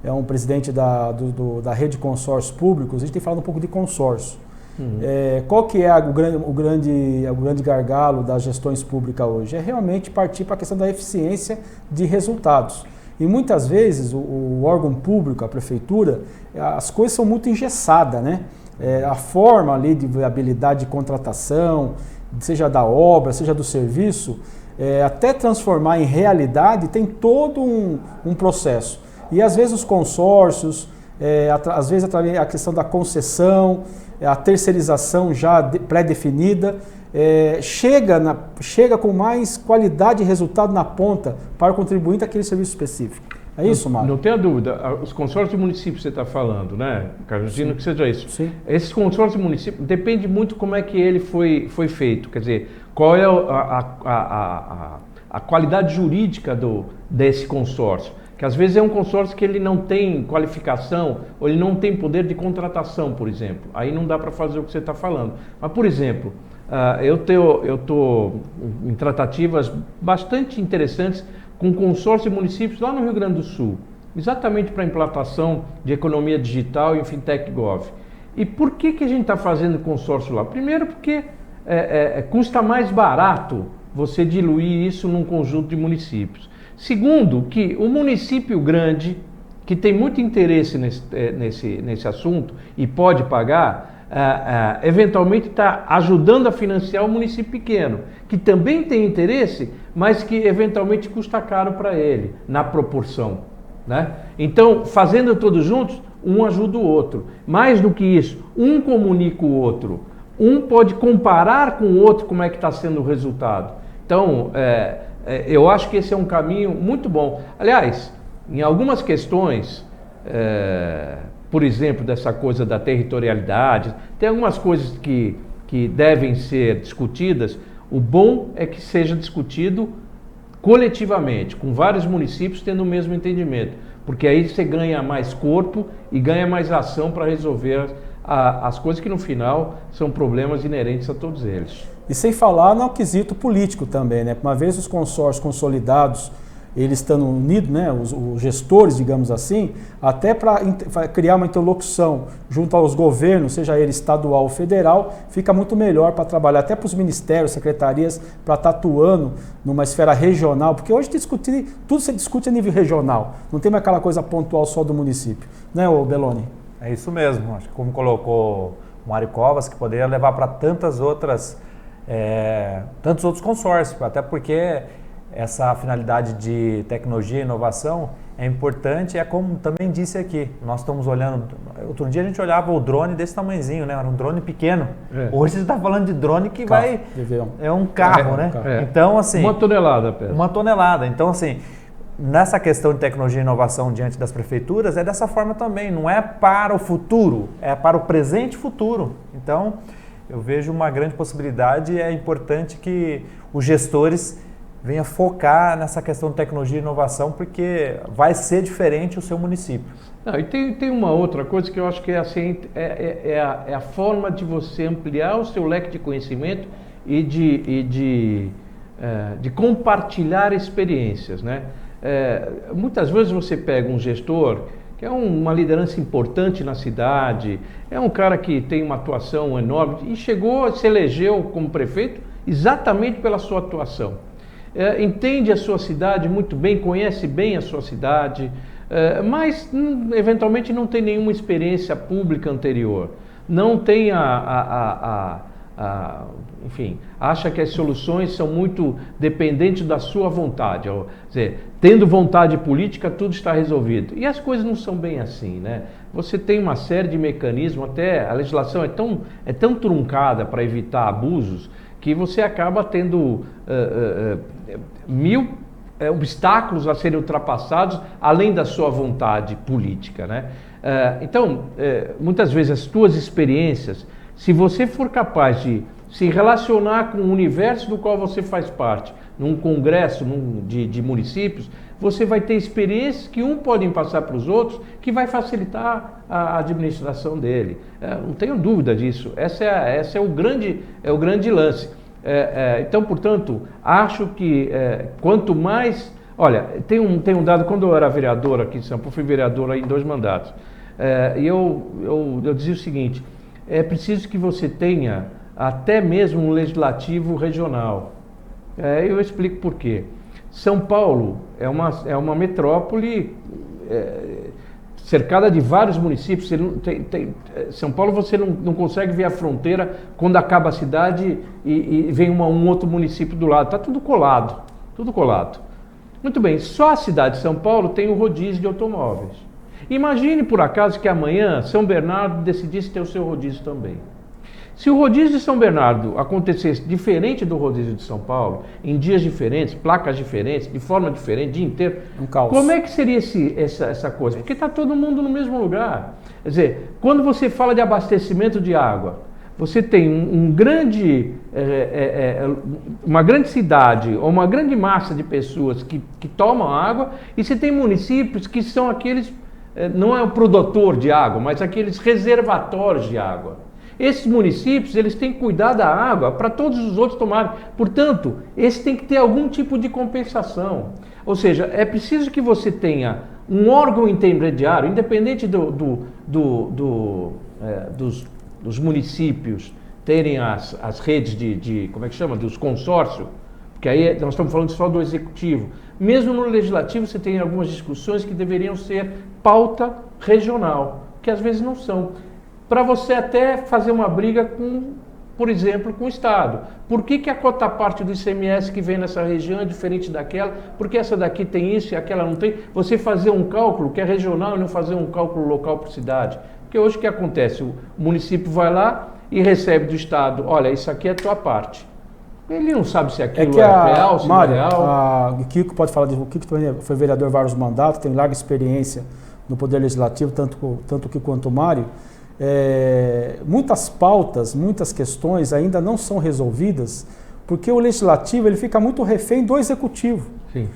é um presidente da rede de consórcios públicos. A gente tem falado um pouco de consórcio. Qual que é o grande gargalo das gestões públicas hoje? É realmente partir para a questão da eficiência de resultados. E muitas vezes o órgão público, a prefeitura, as coisas são muito engessadas, né? A forma ali de viabilidade de contratação, seja da obra, seja do serviço, até transformar em realidade tem todo um processo. E às vezes os consórcios, às vezes a questão da concessão, a terceirização já pré-definida, chega com mais qualidade e resultado na ponta para o contribuinte daquele serviço específico. É isso, Mário? Não tenha dúvida. Os consórcios de municípios você está falando, né, Carlos? Imagino que seja isso. Sim. Esses consórcios de municípios, depende muito como é que ele foi feito. Quer dizer, qual é a qualidade jurídica desse consórcio. Que às vezes é um consórcio que ele não tem qualificação ou ele não tem poder de contratação, por exemplo. Aí não dá para fazer o que você está falando. Mas, por exemplo, eu estou em tratativas bastante interessantes com consórcio de municípios lá no Rio Grande do Sul, exatamente para a implantação de economia digital e fintech gov. E por que a gente está fazendo consórcio lá? Primeiro porque custa mais barato você diluir isso num conjunto de municípios. Segundo, que o município grande, que tem muito interesse nesse assunto e pode pagar, eventualmente está ajudando a financiar o município pequeno, que também tem interesse, mas que eventualmente custa caro para ele, na proporção, né? Então, fazendo todos juntos, um ajuda o outro. Mais do que isso, um comunica o outro. Um pode comparar com o outro como é que está sendo o resultado. Então, eu acho que esse é um caminho muito bom. Aliás, em algumas questões, por exemplo, dessa coisa da territorialidade, tem algumas coisas que devem ser discutidas. O bom é que seja discutido coletivamente, com vários municípios tendo o mesmo entendimento, porque aí você ganha mais corpo e ganha mais ação para resolver as coisas que no final são problemas inerentes a todos eles. E sem falar no quesito político também, né? Uma vez os consórcios consolidados, eles estando unidos, né? Os gestores, digamos assim, até para criar uma interlocução junto aos governos, seja ele estadual ou federal, fica muito melhor para trabalhar, até para os ministérios, secretarias, para estar atuando numa esfera regional, porque hoje tudo se discute a nível regional, não tem mais aquela coisa pontual só do município, né, Belloni? É isso mesmo, acho que como colocou o Mário Covas, que poderia levar para tantos outros consórcios, até porque essa finalidade de tecnologia e inovação é importante, é como também disse aqui, nós estamos olhando, outro dia a gente olhava o drone desse tamanhozinho, né? Era um drone pequeno, hoje você está falando de drone que é um carro, né? Então, assim... 1 tonelada, Pedro. 1 tonelada, então assim... Nessa questão de tecnologia e inovação diante das prefeituras, é dessa forma também, não é para o futuro, é para o presente e futuro. Então, eu vejo uma grande possibilidade e é importante que os gestores venha focar nessa questão de tecnologia e inovação, porque vai ser diferente o seu município. Não, e tem uma outra coisa que eu acho que é assim, é a forma de você ampliar o seu leque de conhecimento e de compartilhar experiências, né? Muitas vezes você pega um gestor que é uma liderança importante na cidade, é um cara que tem uma atuação enorme e se elegeu como prefeito exatamente pela sua atuação. Entende a sua cidade muito bem, conhece bem a sua cidade, mas eventualmente não tem nenhuma experiência pública anterior, não tem enfim, acha que as soluções são muito dependentes da sua vontade. Quer dizer, tendo vontade política, tudo está resolvido. E as coisas não são bem assim, né? Você tem uma série de mecanismos, até a legislação é tão truncada para evitar abusos, que você acaba tendo mil obstáculos a serem ultrapassados, além da sua vontade política, né? Então, muitas vezes as tuas experiências, se você for capaz de se relacionar com o universo do qual você faz parte, num congresso de municípios, você vai ter experiências que podem passar para os outros, que vai facilitar a administração dele. Não tenho dúvida disso. Esse é o grande lance. Então, portanto, acho que quanto mais... Olha, tem um dado, quando eu era vereador aqui em São Paulo, fui vereador aí em 2 mandatos, e eu dizia o seguinte: é preciso que você tenha até mesmo um legislativo regional. Eu explico por quê. São Paulo é uma metrópole cercada de vários municípios. São Paulo você não consegue ver a fronteira quando acaba a cidade e vem um outro município do lado. Está tudo colado, tudo colado. Muito bem, só a cidade de São Paulo tem o rodízio de automóveis. Imagine por acaso que amanhã São Bernardo decidisse ter o seu rodízio também. Se o rodízio de São Bernardo acontecesse diferente do rodízio de São Paulo, em dias diferentes, placas diferentes, de forma diferente, dia inteiro, um caos. Como é que seria essa coisa? Porque está todo mundo no mesmo lugar. Quer dizer, quando você fala de abastecimento de água, você tem uma grande cidade ou uma grande massa de pessoas que tomam água, e você tem municípios que são aqueles, não é o produtor de água, mas aqueles reservatórios de água. Esses municípios, eles têm que cuidar da água para todos os outros tomarem. Portanto, esse tem que ter algum tipo de compensação. Ou seja, é preciso que você tenha um órgão intermediário, independente dos municípios terem as redes como é que chama? Dos consórcios, porque aí nós estamos falando só do executivo. Mesmo no legislativo você tem algumas discussões que deveriam ser pauta regional, que às vezes não são. Para você até fazer uma briga por exemplo, com o Estado. Por que a cota parte do ICMS que vem nessa região é diferente daquela? Porque essa daqui tem isso e aquela não tem? Você fazer um cálculo que é regional e não fazer um cálculo local por cidade. Porque hoje o que acontece? O município vai lá e recebe do Estado: olha, isso aqui é a tua parte. Ele não sabe se aquilo é real, se Mário, não é real. O Kiko pode falar disso. O Kiko também foi vereador vários mandatos, tem larga experiência no Poder Legislativo, tanto o Kiko quanto o Mário. Muitas pautas, muitas questões ainda não são resolvidas, porque o Legislativo ele fica muito refém do Executivo. Sim.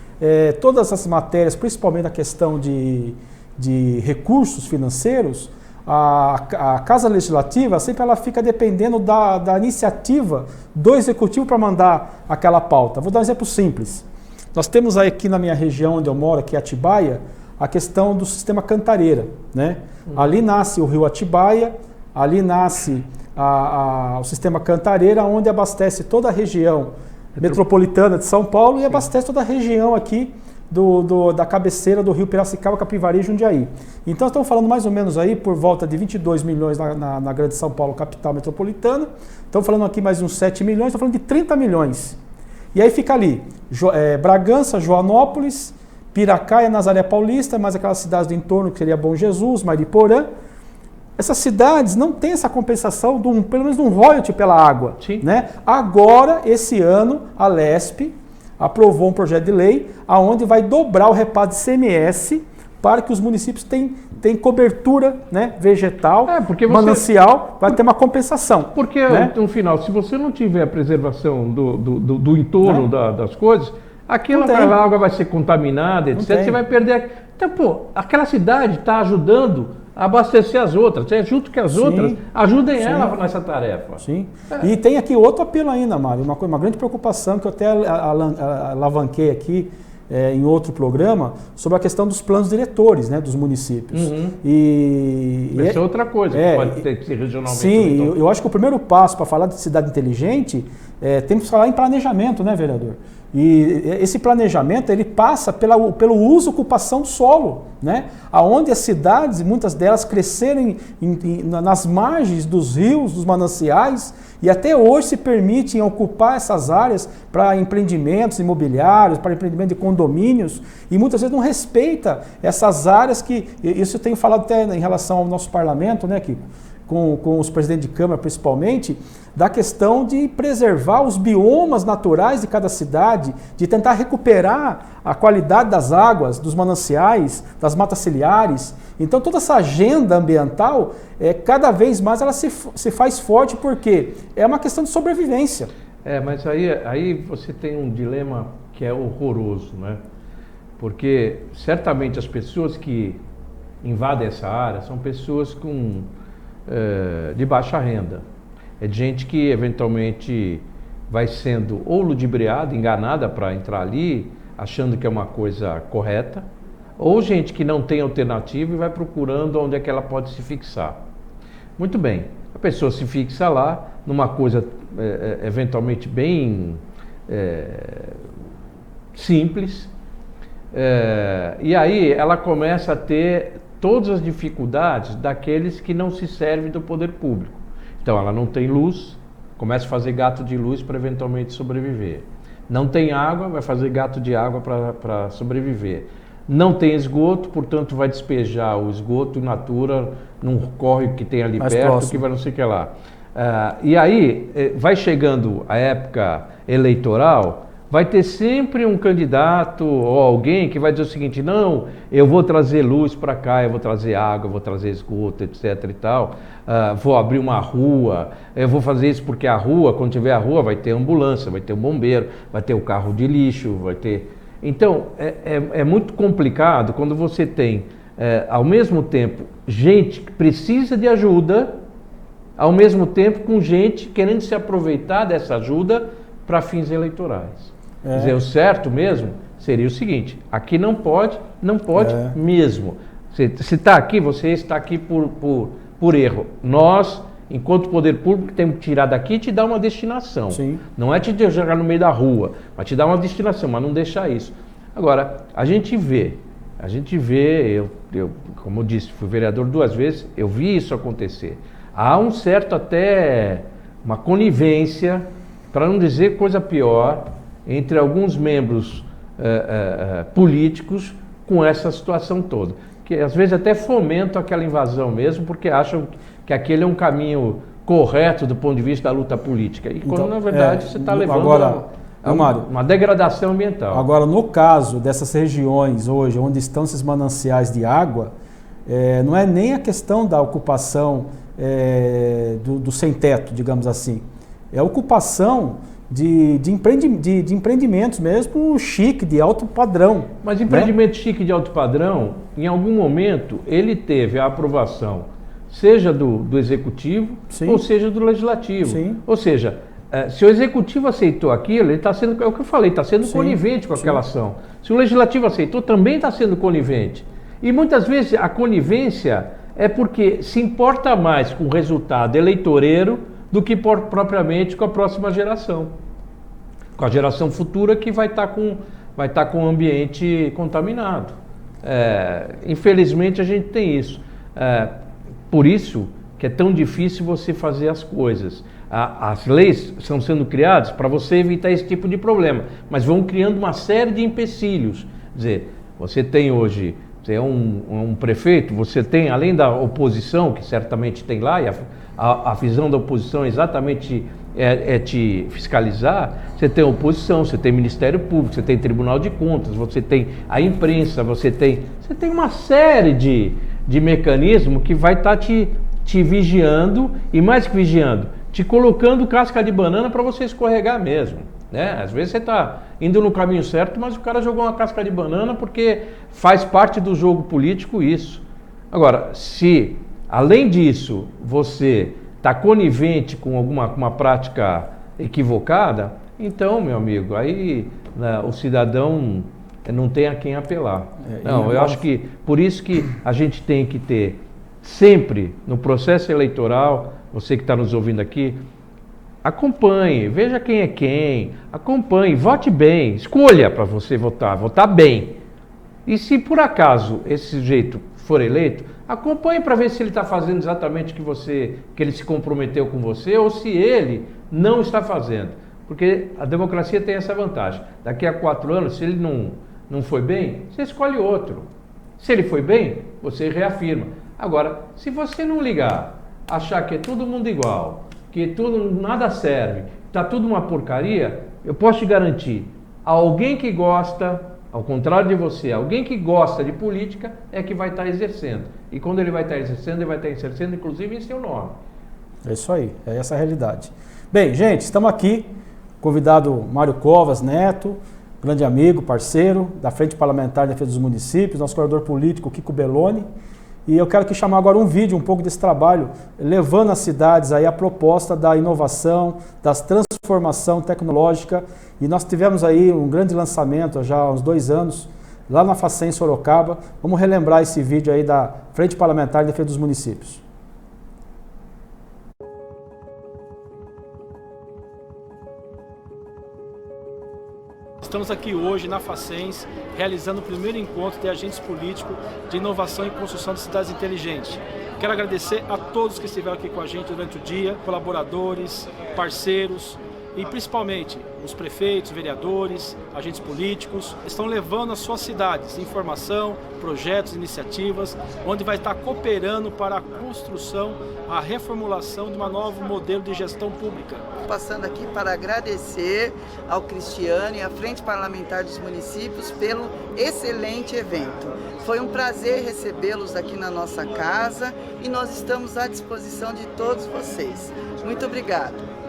Todas as matérias, principalmente a questão de recursos financeiros, a Casa Legislativa sempre ela fica dependendo da iniciativa do Executivo para mandar aquela pauta. Vou dar um exemplo simples. Nós temos aqui na minha região onde eu moro, aqui em Atibaia, a questão do sistema Cantareira, né? Ali nasce o rio Atibaia, ali nasce o sistema Cantareira, onde abastece toda a região metropolitana de São Paulo e abastece toda a região aqui da cabeceira do rio Piracicaba, Capivari e Jundiaí. Então estamos falando mais ou menos aí por volta de 22 milhões na Grande São Paulo, capital metropolitana. Estamos falando aqui mais uns 7 milhões, estamos falando de 30 milhões. E aí fica ali, Bragança, Joanópolis, Piracaia, Nazaré Paulista, mais aquelas cidades do entorno, que seria Bom Jesus, Mariporã. Essas cidades não têm essa compensação, pelo menos de um royalty pela água. Né? Agora, esse ano, a Lesp aprovou um projeto de lei onde vai dobrar o repasse de ICMS para que os municípios tenham cobertura, né, vegetal, manancial, vai ter uma compensação. Porque, né? No final, se você não tiver a preservação do entorno das coisas, Aquilo, a água vai ser contaminada, etc. Você vai perder. Então, pô, aquela cidade está ajudando a abastecer as outras. Junto que as outras, ajudem ela nessa tarefa. Sim. E tem aqui outro apelo ainda, Mário, uma grande preocupação que eu até alavanquei aqui em outro programa, sobre a questão dos planos diretores, né, dos municípios. Essa é outra coisa, que pode ter que ser regionalmente. Sim, eu acho que o primeiro passo para falar de cidade inteligente temos que falar em planejamento, né, vereador? E esse planejamento, ele passa pelo uso e ocupação do solo, né? Aonde as cidades, muitas delas crescerem nas margens dos rios, dos mananciais, e até hoje se permitem ocupar essas áreas para empreendimentos imobiliários, para empreendimento de condomínios, e muitas vezes não respeita essas áreas que, isso eu tenho falado até em relação ao nosso parlamento, né, Kiko? Com os presidentes de Câmara principalmente, da questão de preservar os biomas naturais de cada cidade, de tentar recuperar a qualidade das águas, dos mananciais, das matas ciliares. Então toda essa agenda ambiental, cada vez mais ela se faz forte, porque é uma questão de sobrevivência. Mas aí você tem um dilema que é horroroso, né? Porque certamente as pessoas que invadem essa área são pessoas de baixa renda. É de gente que eventualmente vai sendo ou ludibriada, enganada para entrar ali, achando que é uma coisa correta, ou gente que não tem alternativa e vai procurando onde é que ela pode se fixar. Muito bem, a pessoa se fixa lá numa coisa eventualmente bem simples, e aí ela começa a ter todas as dificuldades daqueles que não se servem do poder público. Então ela não tem luz, começa a fazer gato de luz para eventualmente sobreviver. Não tem água, vai fazer gato de água para sobreviver. Não tem esgoto, portanto vai despejar o esgoto in natura num córrego que tem ali mais perto, próximo, que vai não sei o que lá. E aí vai chegando a época eleitoral, vai ter sempre um candidato ou alguém que vai dizer o seguinte: não, eu vou trazer luz para cá, eu vou trazer água, eu vou trazer esgoto, etc e tal, vou abrir uma rua, eu vou fazer isso porque a rua, quando tiver a rua, vai ter ambulância, vai ter um bombeiro, vai ter o carro de lixo, vai ter... Então, é muito complicado quando você tem, ao mesmo tempo, gente que precisa de ajuda, ao mesmo tempo com gente querendo se aproveitar dessa ajuda para fins eleitorais. Quer dizer, o certo mesmo seria o seguinte: aqui não pode mesmo. Você está aqui, você está aqui por erro. Nós, enquanto poder público, temos que tirar daqui e te dar uma destinação. Sim. Não é te jogar no meio da rua, mas te dar uma destinação, mas não deixar isso. Agora, a gente vê, eu como eu disse, fui vereador 2 vezes, eu vi isso acontecer. Há um certo até uma conivência, para não dizer coisa pior, entre alguns membros políticos com essa situação toda, que às vezes até fomentam aquela invasão mesmo, porque acham que aquele é um caminho correto do ponto de vista da luta política, e quando na verdade você está levando uma degradação ambiental. Agora, no caso dessas regiões hoje, onde estão esses mananciais de água, não é nem a questão da ocupação do sem-teto, digamos assim, é a ocupação de empreendimentos mesmo chique, de alto padrão. Mas empreendimento chique de alto padrão, em algum momento, ele teve a aprovação, seja do executivo, sim, ou seja do legislativo. Sim. Ou seja, se o executivo aceitou aquilo, ele está sendo, é o que eu falei, está sendo sim, conivente com aquela ação. Se o legislativo aceitou, também está sendo conivente. E muitas vezes a conivência é porque se importa mais com o resultado eleitoreiro do que propriamente com a próxima geração, com a geração futura que vai estar com o ambiente contaminado. Infelizmente a gente tem isso. Por isso que é tão difícil você fazer as coisas. As leis estão sendo criadas para você evitar esse tipo de problema, mas vão criando uma série de empecilhos. Quer dizer, você tem hoje, você é um prefeito, você tem, além da oposição, que certamente tem lá, e a visão da oposição exatamente é te fiscalizar, você tem oposição, você tem Ministério Público, você tem Tribunal de Contas, você tem a imprensa, você tem uma série de mecanismos que vai estar te vigiando, e mais que vigiando, te colocando casca de banana para você escorregar mesmo, né? Às vezes você está indo no caminho certo, mas o cara jogou uma casca de banana porque faz parte do jogo político isso. Agora, se além disso você está conivente com uma prática equivocada, então, meu amigo, aí o cidadão não tem a quem apelar. Não, eu acho que por isso que a gente tem que ter sempre no processo eleitoral, você que está nos ouvindo aqui, acompanhe, veja quem é quem, acompanhe, vote bem, escolha para você votar bem. E se por acaso esse sujeito for eleito, acompanhe para ver se ele está fazendo exatamente o que ele se comprometeu com você ou se ele não está fazendo. Porque a democracia tem essa vantagem. Daqui a 4 anos, se ele não foi bem, você escolhe outro. Se ele foi bem, você reafirma. Agora, se você não ligar, achar que é todo mundo igual, que nada serve, está tudo uma porcaria, eu posso te garantir, alguém que gosta, ao contrário de você, alguém que gosta de política é que vai estar exercendo. E quando ele vai estar exercendo, ele vai estar exercendo inclusive em seu nome. É isso aí, é essa a realidade. Bem, gente, estamos aqui, convidado Mário Covas Neto, grande amigo, parceiro da Frente Parlamentar de Defesa dos Municípios, nosso coordenador político Kiko Belloni. E eu quero aqui chamar agora um vídeo, um pouco desse trabalho, levando às cidades aí a proposta da inovação, da transformação tecnológica. E nós tivemos aí um grande lançamento já há uns 2 anos, lá na Facem Sorocaba. Vamos relembrar esse vídeo aí da Frente Parlamentar de Defesa dos Municípios. Estamos aqui hoje na Facem, realizando o primeiro encontro de agentes políticos de inovação e construção de cidades inteligentes. Quero agradecer a todos que estiveram aqui com a gente durante o dia, colaboradores, parceiros e principalmente os prefeitos, vereadores, agentes políticos. Estão levando às suas cidades informação, projetos, iniciativas, onde vai estar cooperando para a construção, a reformulação de um novo modelo de gestão pública. Passando aqui para agradecer ao Cristiano e à Frente Parlamentar dos Municípios pelo excelente evento. Foi um prazer recebê-los aqui na nossa casa e nós estamos à disposição de todos vocês. Muito obrigado.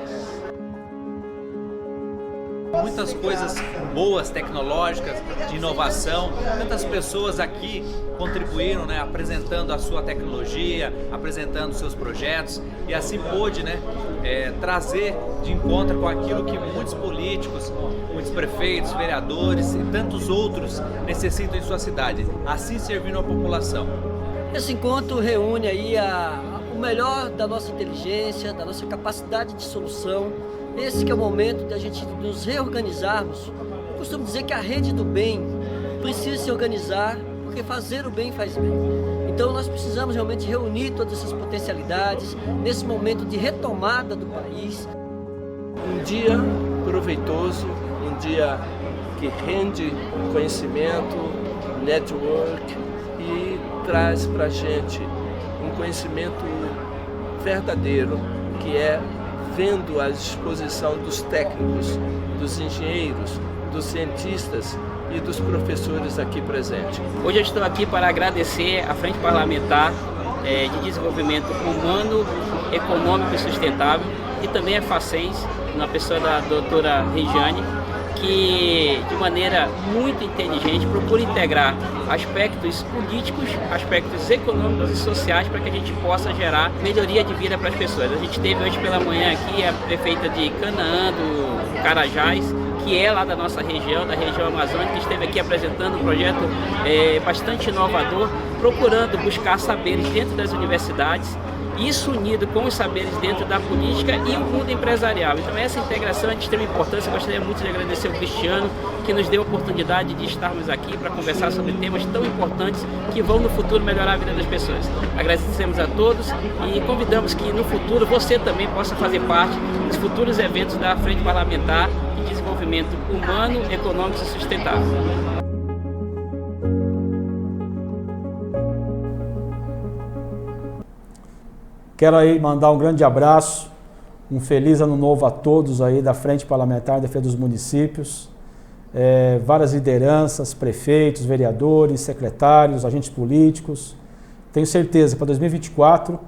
Muitas coisas boas, tecnológicas, de inovação, tantas pessoas aqui contribuíram, né, apresentando a sua tecnologia, apresentando seus projetos e assim pôde, né, trazer de encontro com aquilo que muitos políticos, muitos prefeitos, vereadores e tantos outros necessitam em sua cidade, assim servindo a população. Esse encontro reúne aí o melhor da nossa inteligência, da nossa capacidade de solução. Esse que é o momento de a gente nos reorganizarmos. Eu costumo dizer que a rede do bem precisa se organizar, porque fazer o bem faz bem. Então nós precisamos realmente reunir todas essas potencialidades nesse momento de retomada do país. Um dia proveitoso, um dia que rende conhecimento, network e traz para a gente um conhecimento verdadeiro, que é vendo a disposição dos técnicos, dos engenheiros, dos cientistas e dos professores aqui presentes. Hoje eu estou aqui para agradecer à Frente Parlamentar de Desenvolvimento Humano, Econômico e Sustentável e também a Facem, na pessoa da doutora Regiane, que de maneira muito inteligente procura integrar aspectos políticos, aspectos econômicos e sociais para que a gente possa gerar melhoria de vida para as pessoas. A gente teve hoje pela manhã aqui a prefeita de Canaã, do Carajás, que é lá da nossa região, da região amazônica, que esteve aqui apresentando um projeto bastante inovador, procurando buscar saberes dentro das universidades, isso unido com os saberes dentro da política e o mundo empresarial. Então essa integração é de extrema importância. Eu gostaria muito de agradecer ao Cristiano, que nos deu a oportunidade de estarmos aqui para conversar sobre temas tão importantes que vão no futuro melhorar a vida das pessoas. Agradecemos a todos e convidamos que no futuro você também possa fazer parte dos futuros eventos da Frente Parlamentar de Desenvolvimento Humano, Econômico e Sustentável. Quero aí mandar um grande abraço, um feliz ano novo a todos aí da Frente Parlamentar de Defesa dos Municípios, várias lideranças, prefeitos, vereadores, secretários, agentes políticos. Tenho certeza que para 2024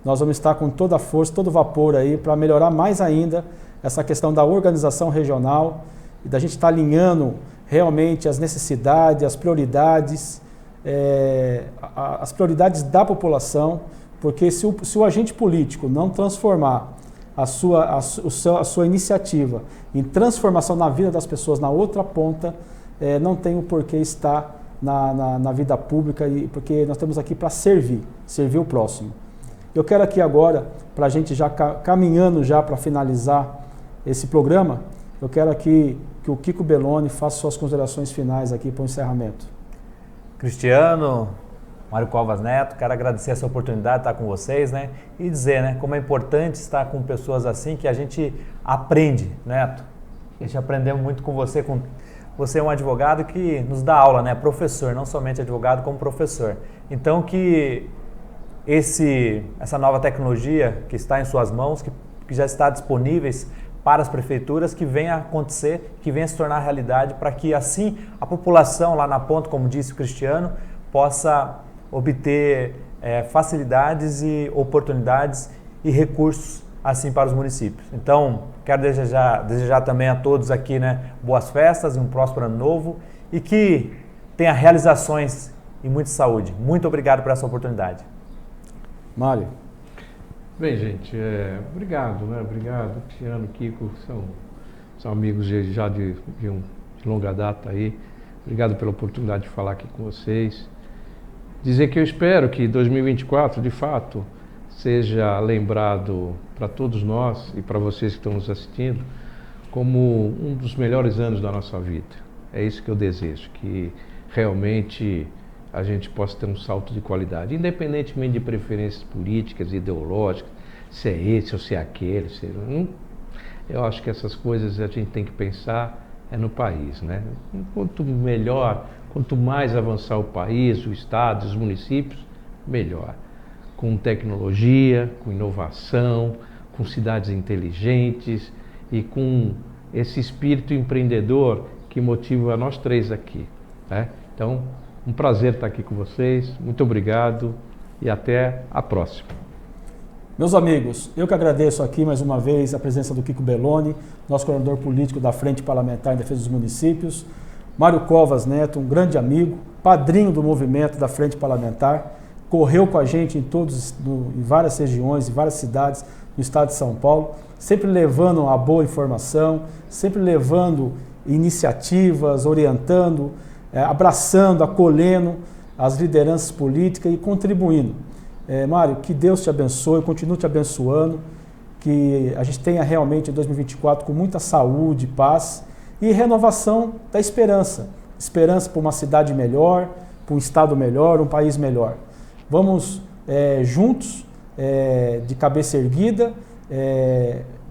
nós vamos estar com toda a força, todo vapor aí para melhorar mais ainda essa questão da organização regional e da gente estar alinhando realmente as necessidades, as prioridades da população, porque se o agente político não transformar a sua iniciativa em transformação na vida das pessoas na outra ponta, não tem o porquê estar na vida pública, porque nós estamos aqui para servir o próximo. Eu quero aqui agora, para a gente já caminhando já para finalizar esse programa, eu quero aqui que o Kiko Belloni faça suas considerações finais aqui para o encerramento. Cristiano, Mário Covas Neto, quero agradecer essa oportunidade de estar com vocês, né? E dizer, né, como é importante estar com pessoas assim que a gente aprende, Neto. A gente aprendeu muito com você, você é um advogado que nos dá aula, né? Professor, não somente advogado, como professor. Então que essa nova tecnologia que está em suas mãos, que já está disponíveis para as prefeituras, que venha a acontecer, que venha a se tornar realidade, para que assim a população lá na ponta, como disse o Cristiano, possa obter facilidades e oportunidades e recursos assim para os municípios. Então, quero desejar também a todos aqui, né, boas festas e um próspero ano novo e que tenha realizações e muita saúde. Muito obrigado por essa oportunidade. Mário. Bem, gente, obrigado, né? Obrigado, Cristiano, Kiko, são amigos já de longa data aí. Obrigado pela oportunidade de falar aqui com vocês. Dizer que eu espero que 2024, de fato, seja lembrado para todos nós e para vocês que estão nos assistindo como um dos melhores anos da nossa vida. É isso que eu desejo, que realmente a gente possa ter um salto de qualidade, independentemente de preferências políticas, ideológicas, se é esse ou se é aquele. Eu acho que essas coisas a gente tem que pensar no país, né? Quanto melhor, quanto mais avançar o país, o estado, os municípios, melhor. Com tecnologia, com inovação, com cidades inteligentes e com esse espírito empreendedor que motiva nós três aqui, né? Então, um prazer estar aqui com vocês, muito obrigado e até a próxima. Meus amigos, eu que agradeço aqui mais uma vez a presença do Kiko Belloni, nosso coordenador político da Frente Parlamentar em Defesa dos Municípios, Mário Covas Neto, um grande amigo, padrinho do movimento da Frente Parlamentar, correu com a gente em várias regiões, em várias cidades do estado de São Paulo, sempre levando a boa informação, sempre levando iniciativas, orientando, abraçando, acolhendo as lideranças políticas e contribuindo. Mário, que Deus te abençoe, continue te abençoando, que a gente tenha realmente em 2024 com muita saúde, paz e renovação da esperança. Esperança para uma cidade melhor, para um estado melhor, um país melhor. Vamos juntos, de cabeça erguida,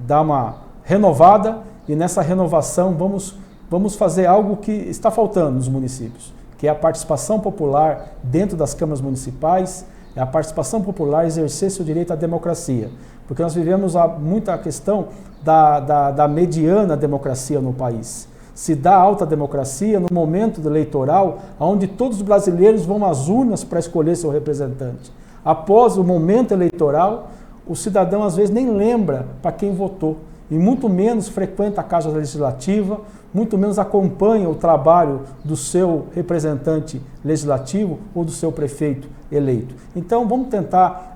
dar uma renovada e nessa renovação vamos fazer algo que está faltando nos municípios, que é a participação popular dentro das câmaras municipais, a participação popular, exercer seu direito à democracia. Porque nós vivemos muita questão da mediana democracia no país. Se dá alta democracia no momento eleitoral, onde todos os brasileiros vão às urnas para escolher seu representante. Após o momento eleitoral, o cidadão às vezes nem lembra para quem votou, e muito menos frequenta a Casa Legislativa, muito menos acompanha o trabalho do seu representante legislativo ou do seu prefeito eleito. Então vamos tentar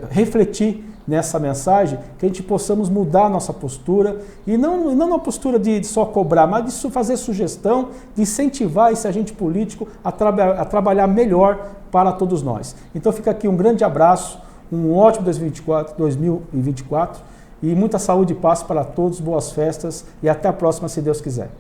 refletir nessa mensagem, que a gente possamos mudar a nossa postura, e não uma postura de só cobrar, mas de fazer sugestão, de incentivar esse agente político a trabalhar melhor para todos nós. Então fica aqui um grande abraço, um ótimo 2024, e muita saúde e paz para todos, boas festas e até a próxima, se Deus quiser.